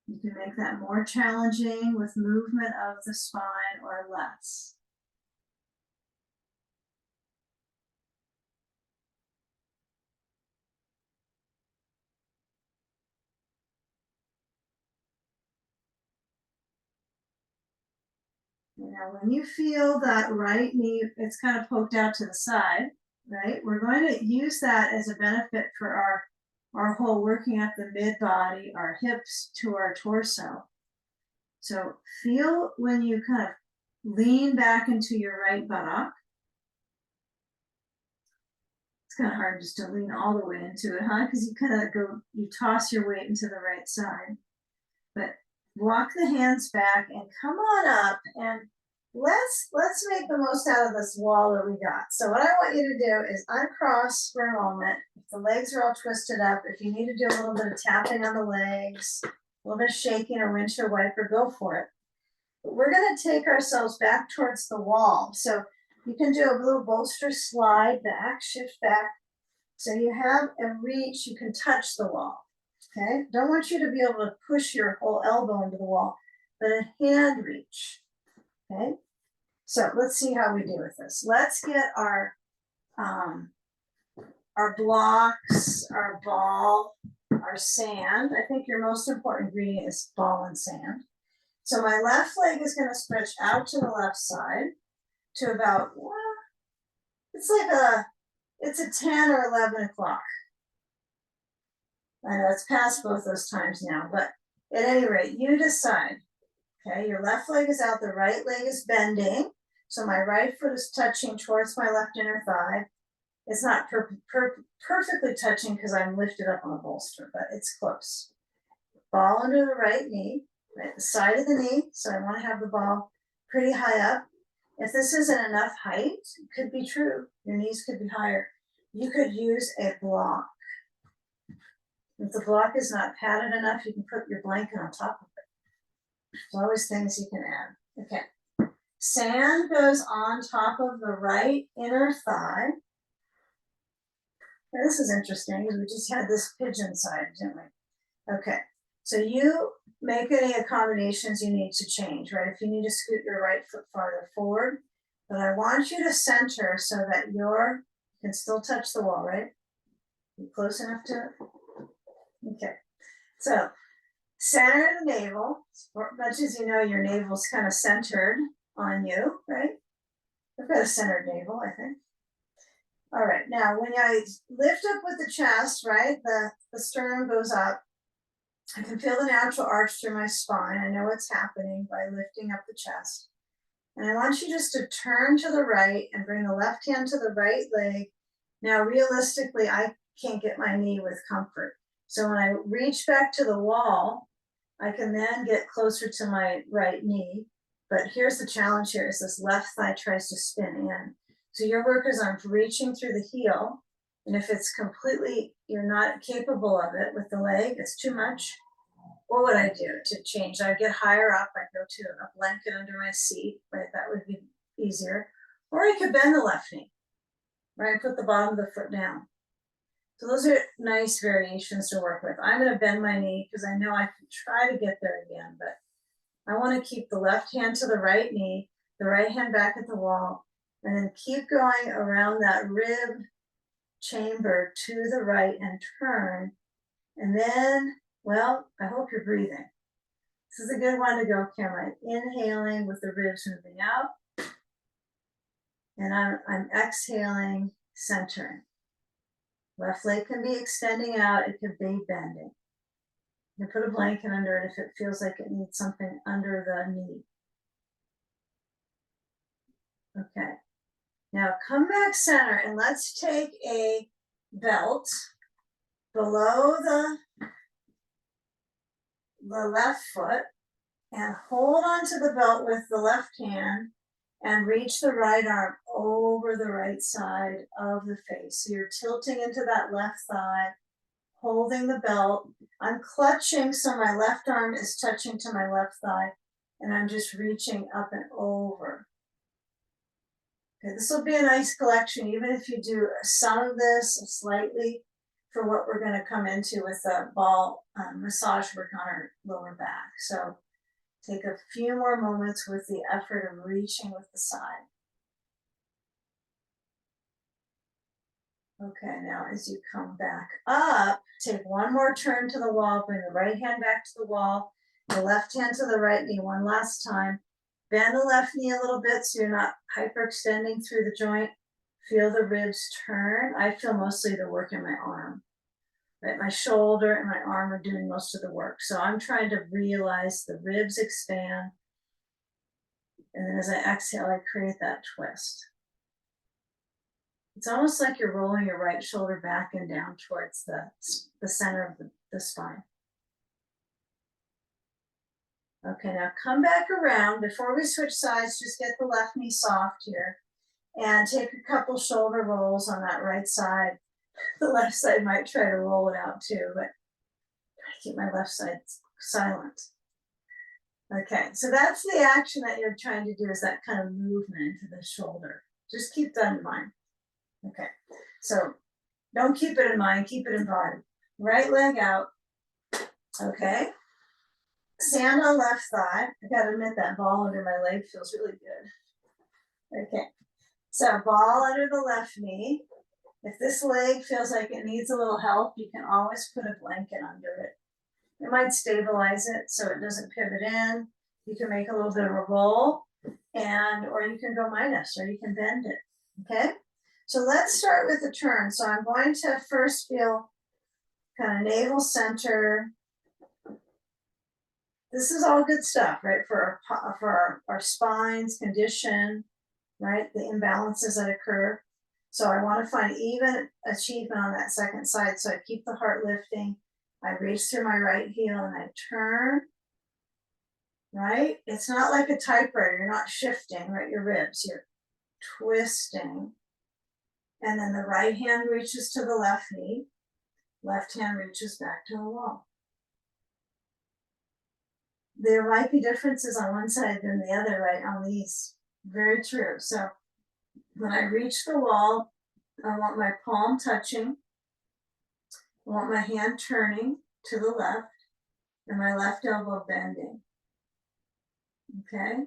A: You can make that more challenging with movement of the spine or less. Now, when you feel that right knee, it's kind of poked out to the side, right? We're going to use that as a benefit for our whole working up the mid body, our hips to our torso. So feel when you kind of lean back into your right buttock. It's kind of hard just to lean all the way into it, huh? Because you kind of you toss your weight into the right side. But walk the hands back and come on up, and let's make the most out of this wall that we got. So what I want you to do is uncross for a moment. If the legs are all twisted up, if you need to do a little bit of tapping on the legs, a little bit of shaking or windshield wiper, go for it. But we're going to take ourselves back towards the wall. So you can do a little bolster slide back, shift back. So you have a reach, you can touch the wall. Okay, don't want you to be able to push your whole elbow into the wall, but a hand reach. Okay, so let's see how we do with this. Let's get our blocks, our ball, our sand. I think your most important ingredient is ball and sand. So my left leg is going to stretch out to the left side to about, well, it's a 10 or 11 o'clock. I know it's past both those times now, but at any rate, you decide. Okay, your left leg is out, the right leg is bending. So my right foot is touching towards my left inner thigh. It's not perfectly touching because I'm lifted up on a bolster, but it's close. Ball under the right knee, right, the side of the knee. So I want to have the ball pretty high up. If this isn't enough height, it could be true. Your knees could be higher. You could use a block. If the block is not padded enough, you can put your blanket on top of it. There's always things you can add. Okay. Sand goes on top of the right inner thigh. Now, this is interesting because we just had this pigeon side, didn't we? Okay. So you make any accommodations you need to change, right? If you need to scoot your right foot farther forward, but I want you to center so that you can still touch the wall, right? You close enough to it? Okay, so center the navel. As much as you know, your navel's kind of centered on you, right? I've got a centered navel, I think. All right, now when I lift up with the chest, right, the sternum goes up. I can feel the natural arch through my spine. I know what's happening by lifting up the chest. And I want you just to turn to the right and bring the left hand to the right leg. Now, realistically, I can't get my knee with comfort. So when I reach back to the wall, I can then get closer to my right knee. But here's the challenge here is this left thigh tries to spin in. So your work is on reaching through the heel. And if it's completely, you're not capable of it with the leg, it's too much. What would I do to change? I'd get higher up. I'd go to a blanket under my seat, right? That would be easier. Or I could bend the left knee, right? Put the bottom of the foot down. So those are nice variations to work with. I'm going to bend my knee because I know I can try to get there again, but I want to keep the left hand to the right knee, the right hand back at the wall, and then keep going around that rib chamber to the right and turn. And then, well, I hope you're breathing. This is a good one to go, Cameron. Inhaling with the ribs moving out. And I'm exhaling, centering. Left leg can be extending out, it could be bending. You can put a blanket under it if it feels like it needs something under the knee. Okay, now come back center and let's take a belt below the left foot and hold onto the belt with the left hand and reach the right arm over the right side of the face. So you're tilting into that left thigh, holding the belt. I'm clutching so my left arm is touching to my left thigh and I'm just reaching up and over. Okay, this will be a nice collection, even if you do some of this slightly for what we're going to come into with the ball massage work on our lower back. So take a few more moments with the effort of reaching with the side. Okay, now as you come back up, take one more turn to the wall, bring the right hand back to the wall, the left hand to the right knee one last time. Bend the left knee a little bit so you're not hyperextending through the joint. Feel the ribs turn. I feel mostly the work in my arm. Right, my shoulder and my arm are doing most of the work. So I'm trying to realize the ribs expand. And then as I exhale, I create that twist. It's almost like you're rolling your right shoulder back and down towards the center of the spine. Okay, now come back around. Before we switch sides, just get the left knee soft here. And take a couple shoulder rolls on that right side. The left side might try to roll it out too, but try to keep my left side silent. Okay, so that's the action that you're trying to do, is that kind of movement to the shoulder. Just keep that in mind. Okay, so don't keep it in mind, keep it in body. Right leg out. Okay. Stand on left thigh. I gotta admit that ball under my leg feels really good. Okay, so ball under the left knee. If this leg feels like it needs a little help, you can always put a blanket under it. It might stabilize it so it doesn't pivot in. You can make a little bit of a roll, or you can go minus, or you can bend it. Okay, so let's start with the turn. So I'm going to first feel kind of navel center. This is all good stuff, right? For our spine's condition, right? The imbalances that occur. So I want to find even achievement on that second side. So I keep the heart lifting. I reach through my right heel and I turn, right? It's not like a typewriter. You're not shifting, right? Your ribs, you're twisting. And then the right hand reaches to the left knee. Left hand reaches back to the wall. There might be differences on one side than the other, right? On these. Very true. So when I reach the wall, I want my palm touching. I want my hand turning to the left and my left elbow bending. Okay,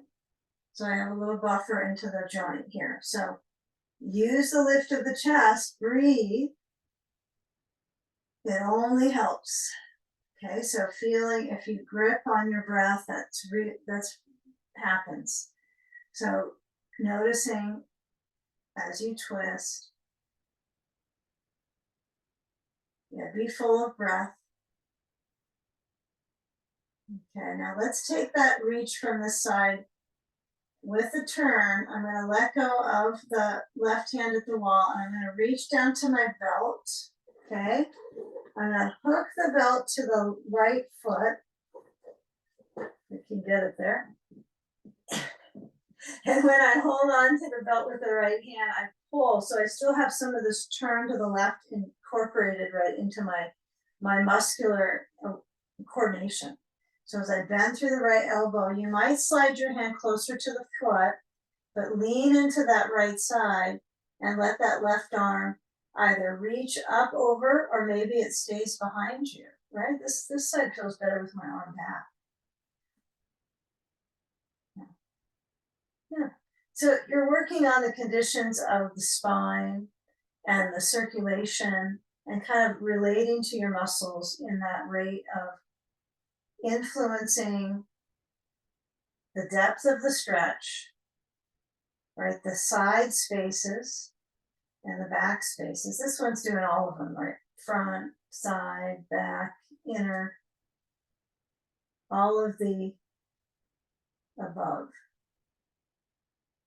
A: so I have a little buffer into the joint here. So use the lift of the chest, breathe. It only helps. Okay, so feeling, if you grip on your breath, that's happens. So noticing as you twist. Yeah, be full of breath. Okay, now let's take that reach from this side. With the turn, I'm going to let go of the left hand at the wall and I'm going to reach down to my belt. Okay, I'm going to hook the belt to the right foot. You can get it there. And when I hold on to the belt with the right hand, I pull. So I still have some of this turn to the left incorporated right into my muscular coordination. So as I bend through the right elbow, you might slide your hand closer to the foot, but lean into that right side and let that left arm either reach up over or maybe it stays behind you, right? This side feels better with my arm back. Yeah. So you're working on the conditions of the spine and the circulation and kind of relating to your muscles in that rate of influencing the depth of the stretch, right? The side spaces and the back spaces. This one's doing all of them, right? Front, side, back, inner, all of the above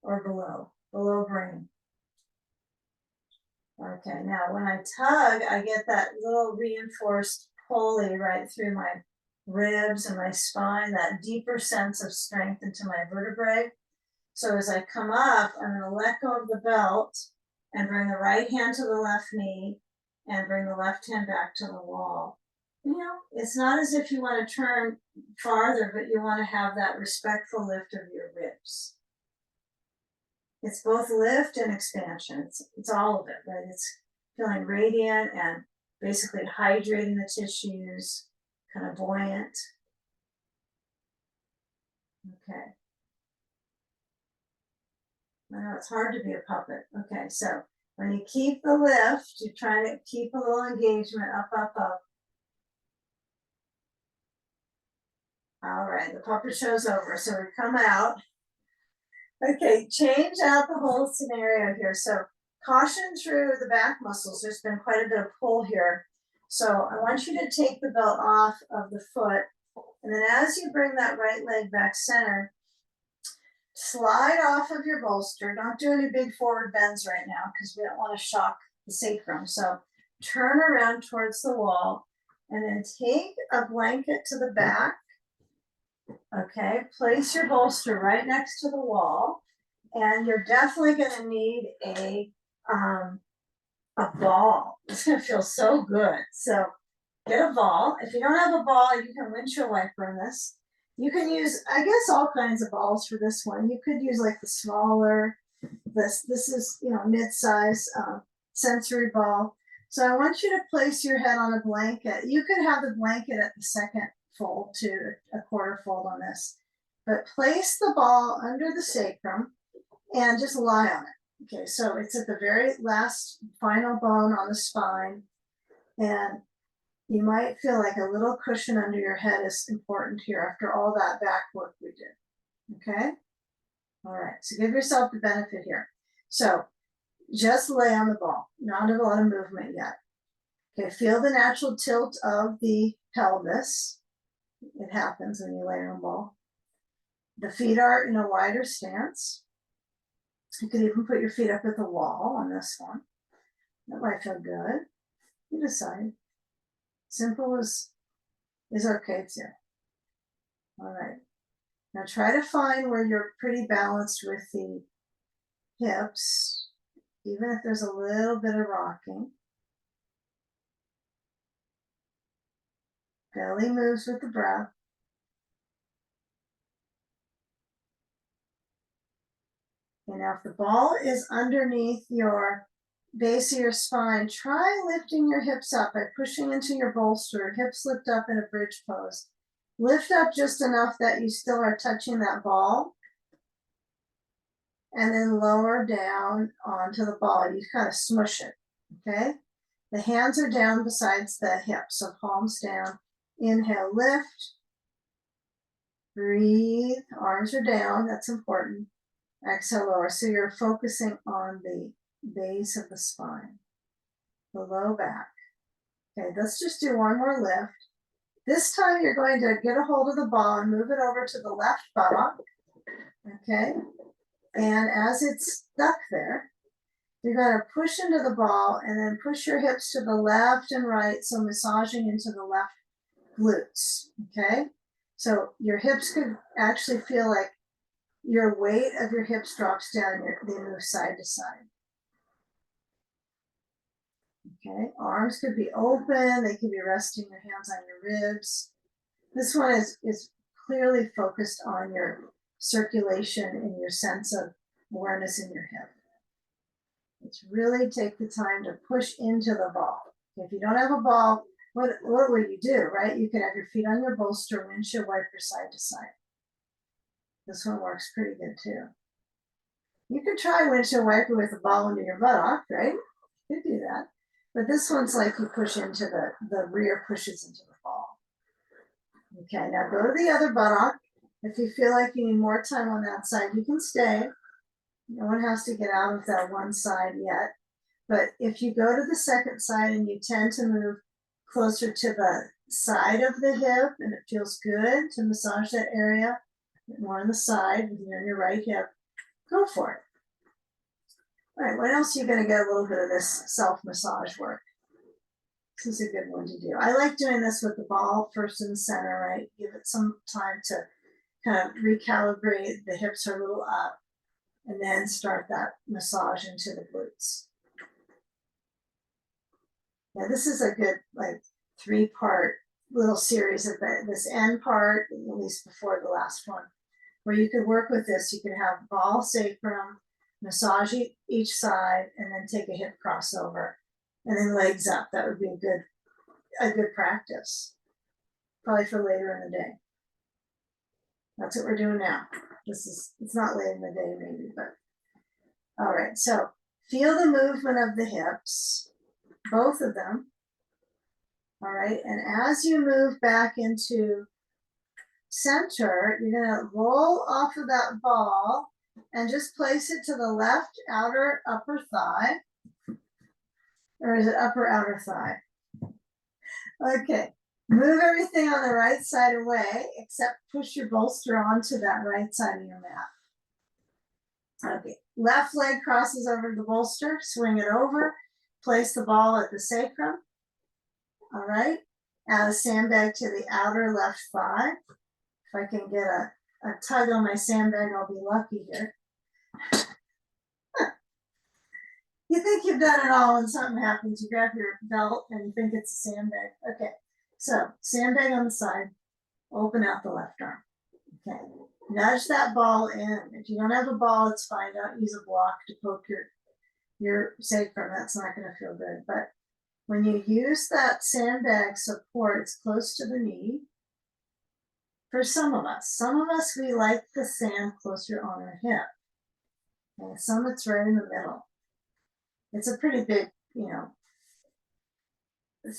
A: or below brain. Okay, now when I tug, I get that little reinforced pulley right through my ribs and my spine, that deeper sense of strength into my vertebrae. So as I come up, I'm going to let go of the belt and bring the right hand to the left knee and bring the left hand back to the wall. You know, it's not as if you want to turn farther, but you want to have that respectful lift of your ribs. It's both lift and expansion. It's all of it, right? It's feeling radiant and basically hydrating the tissues, kind of buoyant. Okay. I know it's hard to be a puppet. Okay, so when you keep the lift, you're trying to keep a little engagement up, up, up. All right, the puppet show's over. So we come out. Okay, change out the whole scenario here. So caution through the back muscles. There's been quite a bit of pull here. So I want you to take the belt off of the foot. And then as you bring that right leg back center, slide off of your bolster. Don't do any big forward bends right now because we don't want to shock the sacrum. So turn around towards the wall and then take a blanket to the back. Okay, place your bolster right next to the wall, and you're definitely going to need a ball. It's going to feel so good. So get a ball. If you don't have a ball, you can windshield wiper in this. You can use, I guess, all kinds of balls for this one. You could use like the smaller, this is, you know, mid-size sensory ball. So I want you to place your head on a blanket. You could have the blanket at the second fold to a quarter fold on this, but place the ball under the sacrum and just lie on it. Okay, so it's at the very last final bone on the spine, and you might feel like a little cushion under your head is important here after all that back work we did. Okay, all right, so give yourself the benefit here. So just lay on the ball, not a lot of movement yet. Okay, feel the natural tilt of the pelvis. It happens when you lay on a ball. The feet are in a wider stance. You could even put your feet up at the wall on this one. That might feel good. You decide. Simple is okay too. All right. Now try to find where you're pretty balanced with the hips, even if there's a little bit of rocking. Belly moves with the breath. And now if the ball is underneath your base of your spine, try lifting your hips up by pushing into your bolster, hips lift up in a bridge pose. Lift up just enough that you still are touching that ball. And then lower down onto the ball. You kind of smush it, okay? The hands are down besides the hips, so palms down. Inhale, lift. Breathe, arms are down, that's important. Exhale, lower. So you're focusing on the base of the spine, the low back. Okay, let's just do one more lift. This time you're going to get a hold of the ball and move it over to the left buttock. Okay, and as it's stuck there, you're going to push into the ball and then push your hips to the left and right, so massaging into the left glutes. Okay, so your hips could actually feel like your weight of your hips drops down, they move side to side. Okay, arms could be open, they could be resting your hands on your ribs. This one is clearly focused on your circulation and your sense of awareness in your hip. Let's really take the time to push into the ball. If you don't have a ball, what would you do, right? You could have your feet on your bolster, windshield wiper side to side. This one works pretty good too. You could try windshield wiper with a ball under your buttock, right? You could do that. But this one's like you push into the rear pushes into the ball. Okay, now go to the other buttock If you feel like you need more time on that side, you can stay. No one has to get out of that one side yet. But if you go to the second side and you tend to move closer to the side of the hip and it feels good to massage that area, more on the side, you're on your right hip, go for it. All right, when else are you going to get a little bit of this self-massage work? This is a good one to do. I like doing this with the ball first in the center, right? Give it some time to kind of recalibrate. The hips are a little up, and then start that massage into the glutes. Now this is a good like 3-part little series of this end part, at least before the last one, where you could work with this. You could have ball sacrum, massage each side, and then take a hip crossover, and then legs up. That would be a good practice, probably for later in the day. That's what we're doing now. It's not late in the day maybe, but all right. So feel the movement of the hips, both of them. All right, and as you move back into center, you're gonna roll off of that ball and just place it to the left outer upper thigh. Or is it upper outer thigh? Okay, move everything on the right side away, except push your bolster onto that right side of your mat. Okay, left leg crosses over the bolster, swing it over, place the ball at the sacrum. All right, add a sandbag to the outer left thigh. If I can get a tug on my sandbag, I'll be lucky here. You think you've done it all and something happens, you grab your belt and you think it's a sandbag. Okay, so sandbag on the side, open out the left arm. Okay, nudge that ball in. If you don't have a ball, it's fine. Don't use a block to poke your sacrum. That's not going to feel good. But when you use that sandbag support, it's close to the knee. For some of us, we like the sand closer on our hip. And some it's right in the middle. It's a pretty big,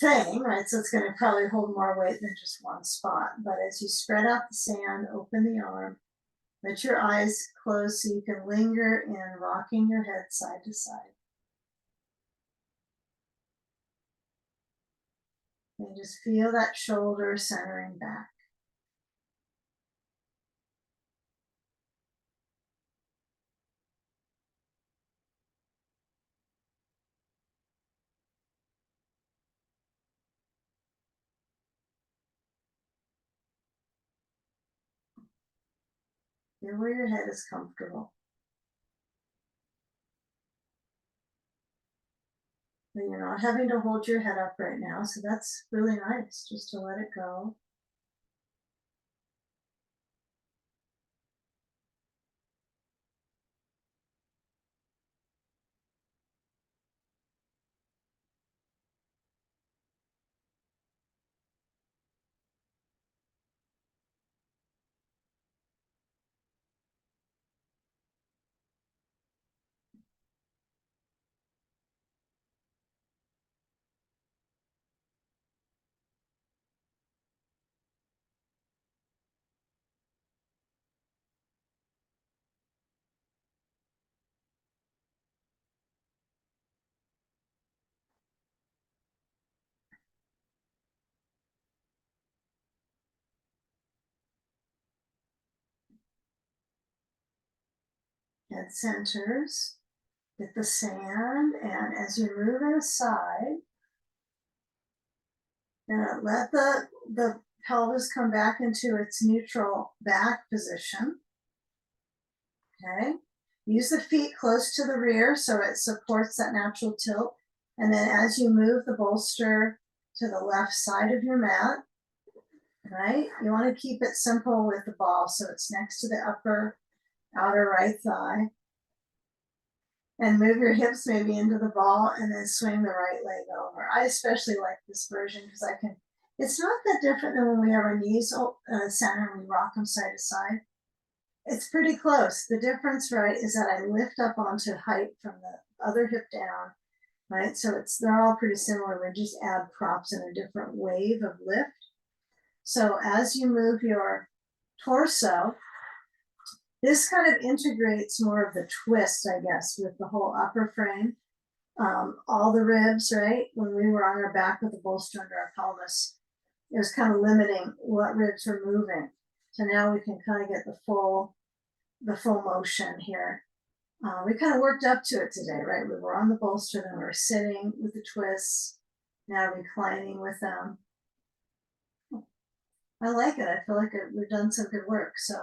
A: thing, right? So it's going to probably hold more weight than just one spot. But as you spread out the sand, open the arm, let your eyes close so you can linger in rocking your head side to side. And just feel that shoulder centering back. Feel where your head is comfortable. And you're not having to hold your head up right now, so that's really nice, just to let it go. Head centers, get the sand, and as you move it aside, let the pelvis come back into its neutral back position. Okay, use the feet close to the rear so it supports that natural tilt. And then as you move the bolster to the left side of your mat, right, you want to keep it simple with the ball so it's next to the upper outer right thigh. And move your hips maybe into the ball and then swing the right leg over. I especially like this version because it's not that different than when we have our knees center and we rock them side to side. It's pretty close. The difference, right, is that I lift up onto height from the other hip down, right? So they're all pretty similar. We just add props in a different wave of lift. So as you move your torso. This kind of integrates more of the twist, I guess, with the whole upper frame. All the ribs, right? When we were on our back with the bolster under our pelvis, it was kind of limiting what ribs were moving. So now we can kind of get the full motion here. We kind of worked up to it today, right? We were on the bolster, then we were sitting with the twists, now reclining with them. I like it. I feel like we've done some good work. So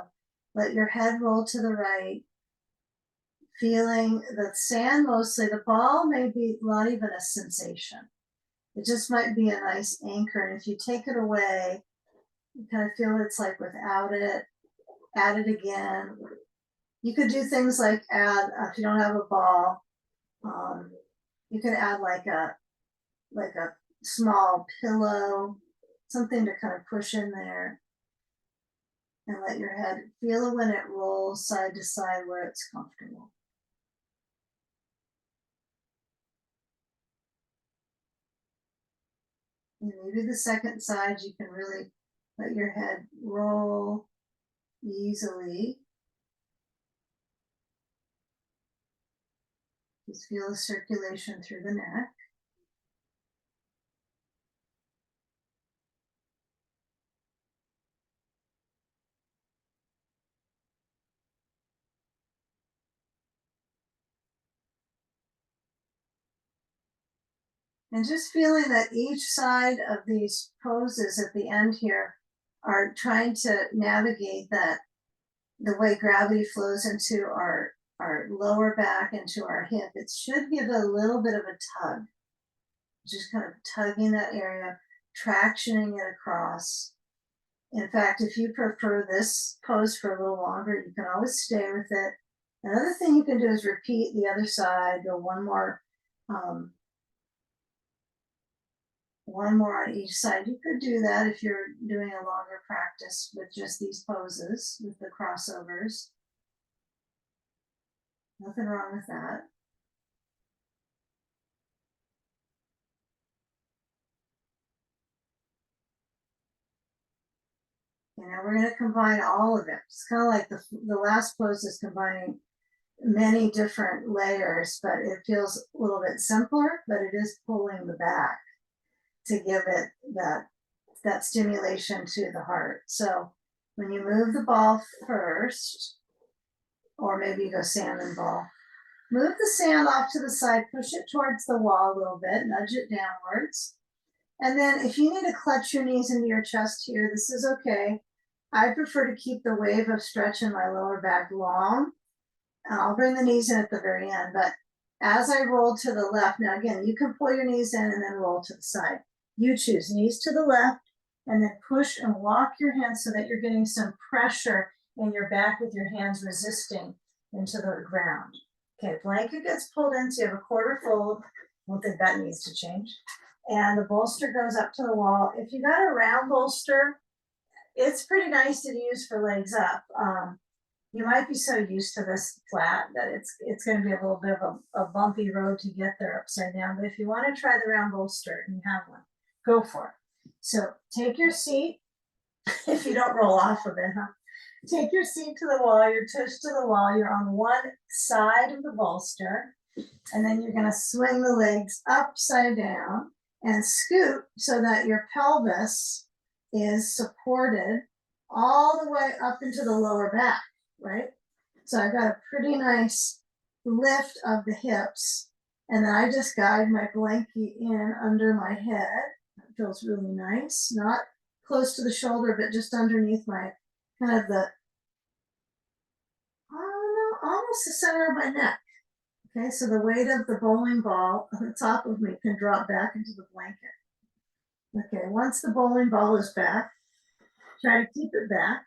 A: let your head roll to the right, feeling the sand mostly. The ball may be not even a sensation. It just might be a nice anchor. And if you take it away, you kind of feel what it's like without it. Add it again. You could do things like add, if you don't have a ball, you could add like a small pillow, something to kind of push in there, and let your head feel it when it rolls side to side where it's comfortable. And maybe the second side, you can really let your head roll easily. Just feel the circulation through the neck. And just feeling that each side of these poses at the end here are trying to navigate that, the way gravity flows into our lower back, into our hip. It should give a little bit of a tug, just kind of tugging that area, tractioning it across. In fact, if you prefer this pose for a little longer, you can always stay with it. Another thing you can do is repeat the other side, go one more on each side. You could do that if you're doing a longer practice with just these poses, with the crossovers. Nothing wrong with that. You know, we're going to combine all of it. It's kind of like the last pose is combining many different layers, but it feels a little bit simpler, but it is pulling the back to give it that stimulation to the heart. So when you move the ball first, or maybe you go sand and ball, move the sand off to the side, push it towards the wall a little bit, nudge it downwards. And then if you need to clutch your knees into your chest here, this is okay. I prefer to keep the wave of stretch in my lower back long. I'll bring the knees in at the very end, but as I roll to the left, now again, you can pull your knees in and then roll to the side. You choose knees to the left, and then push and walk your hands so that you're getting some pressure in your back with your hands resisting into the ground. Okay, blanket gets pulled in, so you have a quarter fold. Won't think that needs to change. And the bolster goes up to the wall. If you got a round bolster, it's pretty nice to use for legs up. You might be so used to this flat that it's going to be a little bit of a bumpy road to get there upside down. But if you want to try the round bolster and you have one, go for it. So take your seat. If you don't roll off of it, take your seat to the wall, your tush to the wall. You're on one side of the bolster, and then you're going to swing the legs upside down and scoot so that your pelvis is supported all the way up into the lower back, right? So I've got a pretty nice lift of the hips, and then I just guide my blankie in under my head. It feels really nice, not close to the shoulder, but just underneath my kind of the, oh no, almost the center of my neck. Okay, so the weight of the bowling ball on the top of me can drop back into the blanket. Okay, once the bowling ball is back, try to keep it back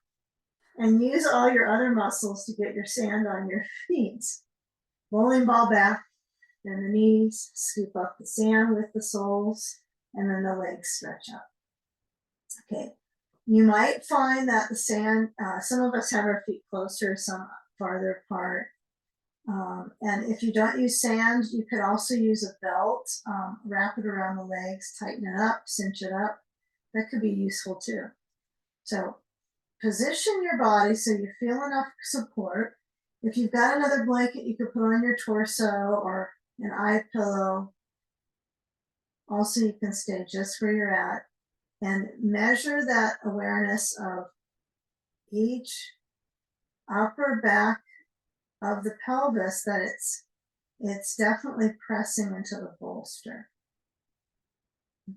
A: and use all your other muscles to get your sand on your feet. Bowling ball back, then the knees, scoop up the sand with the soles, and then the legs stretch up. Okay, you might find that the sand, some of us have our feet closer, some farther apart. And if you don't use sand, you could also use a belt, wrap it around the legs, tighten it up, cinch it up. That could be useful too. So position your body so you feel enough support. If you've got another blanket, you could put on your torso or an eye pillow. Also, you can stay just where you're at and measure that awareness of each upper back of the pelvis, that it's definitely pressing into the bolster.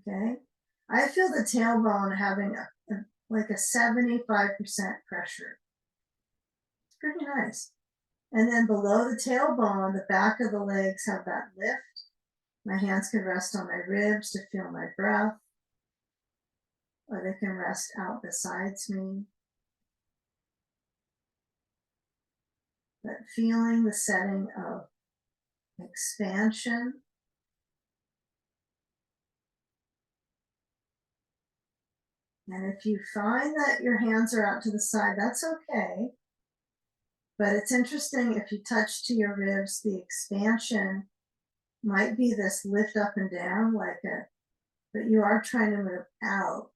A: Okay, I feel the tailbone having like a 75% pressure. It's pretty nice. And then below the tailbone, the back of the legs have that lift. My hands can rest on my ribs to feel my breath, or they can rest out besides me. But feeling the setting of expansion. And if you find that your hands are out to the side, that's okay. But it's interesting, if you touch to your ribs, the expansion might be this lift up and down, but you are trying to move out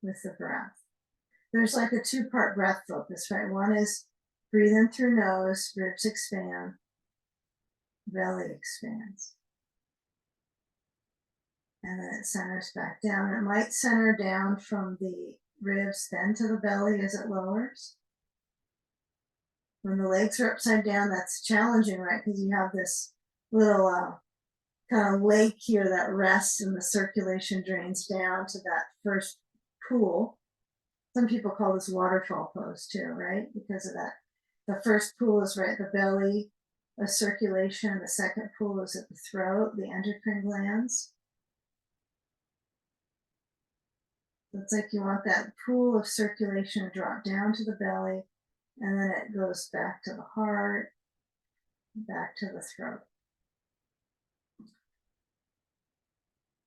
A: with the breath. There's like a two-part breath focus, right? One is breathe in through nose, ribs expand, belly expands. And then it centers back down. It might center down from the ribs, then to the belly as it lowers. When the legs are upside down, that's challenging, right? Because you have this little kind of lake here that rests and the circulation drains down to that first pool. Some people call this waterfall pose too, right? Because of that. The first pool is right at the belly of circulation. The second pool is at the throat, the endocrine glands. It's like you want that pool of circulation to drop down to the belly, and then it goes back to the heart, back to the throat.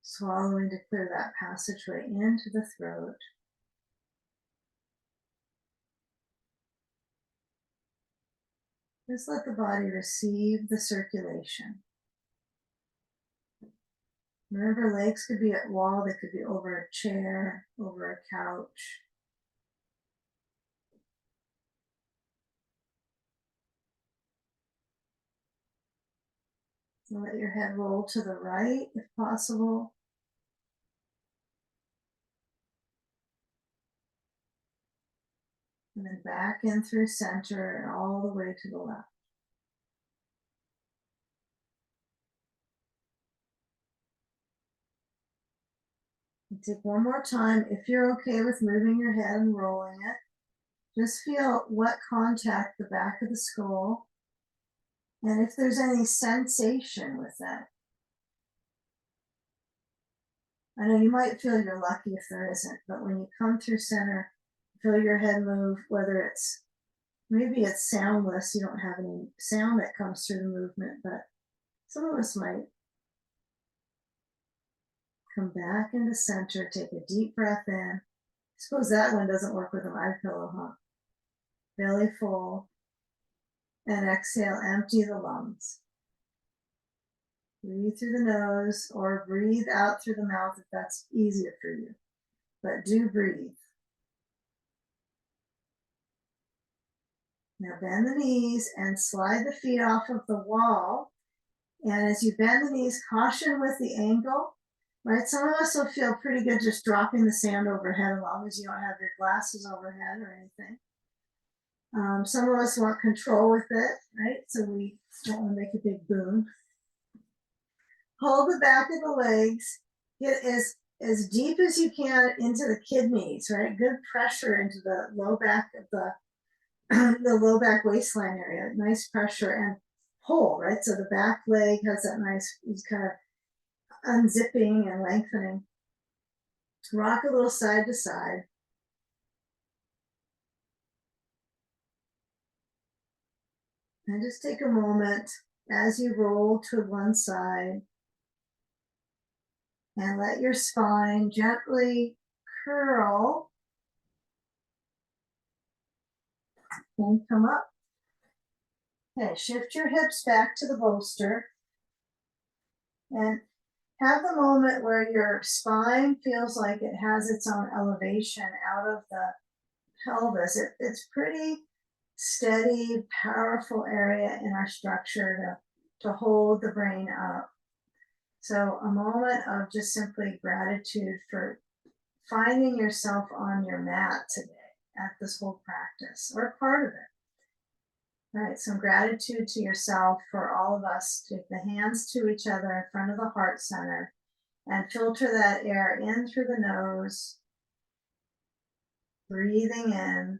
A: Swallowing to clear that passageway into the throat. Just let the body receive the circulation. Remember, legs could be at wall, they could be over a chair, over a couch. So let your head roll to the right if possible. And then back in through center and all the way to the left. And take one more time. If you're okay with moving your head and rolling it, just feel what contact the back of the skull, and if there's any sensation with that. I know you might feel you're lucky if there isn't, but when you come through center, feel your head move, whether maybe it's soundless, you don't have any sound that comes through the movement, but some of us might. Come back into center, take a deep breath in. Suppose that one doesn't work with an eye pillow, huh? Belly full. And exhale, empty the lungs. Breathe through the nose or breathe out through the mouth if that's easier for you. But do breathe. Now bend the knees and slide the feet off of the wall. And as you bend the knees, caution with the angle. Right, some of us will feel pretty good just dropping the sand overhead as long as you don't have your glasses overhead or anything. Some of us want control with it, right? So we don't want to make a big boom. Hold the back of the legs. Get as deep as you can into the kidneys, right? Good pressure into the low back of the low back waistline area. Nice pressure and pull, right? So the back leg has that nice kind of unzipping and lengthening. Rock a little side to side. And just take a moment as you roll to one side and let your spine gently curl and come up. Okay, shift your hips back to the bolster and have the moment where your spine feels like it has its own elevation out of the pelvis. It's pretty steady, powerful area in our structure to hold the brain up. So a moment of just simply gratitude for finding yourself on your mat today at this whole practice or part of it. Right, some gratitude to yourself for all of us. Take the hands to each other in front of the heart center and filter that air in through the nose, breathing in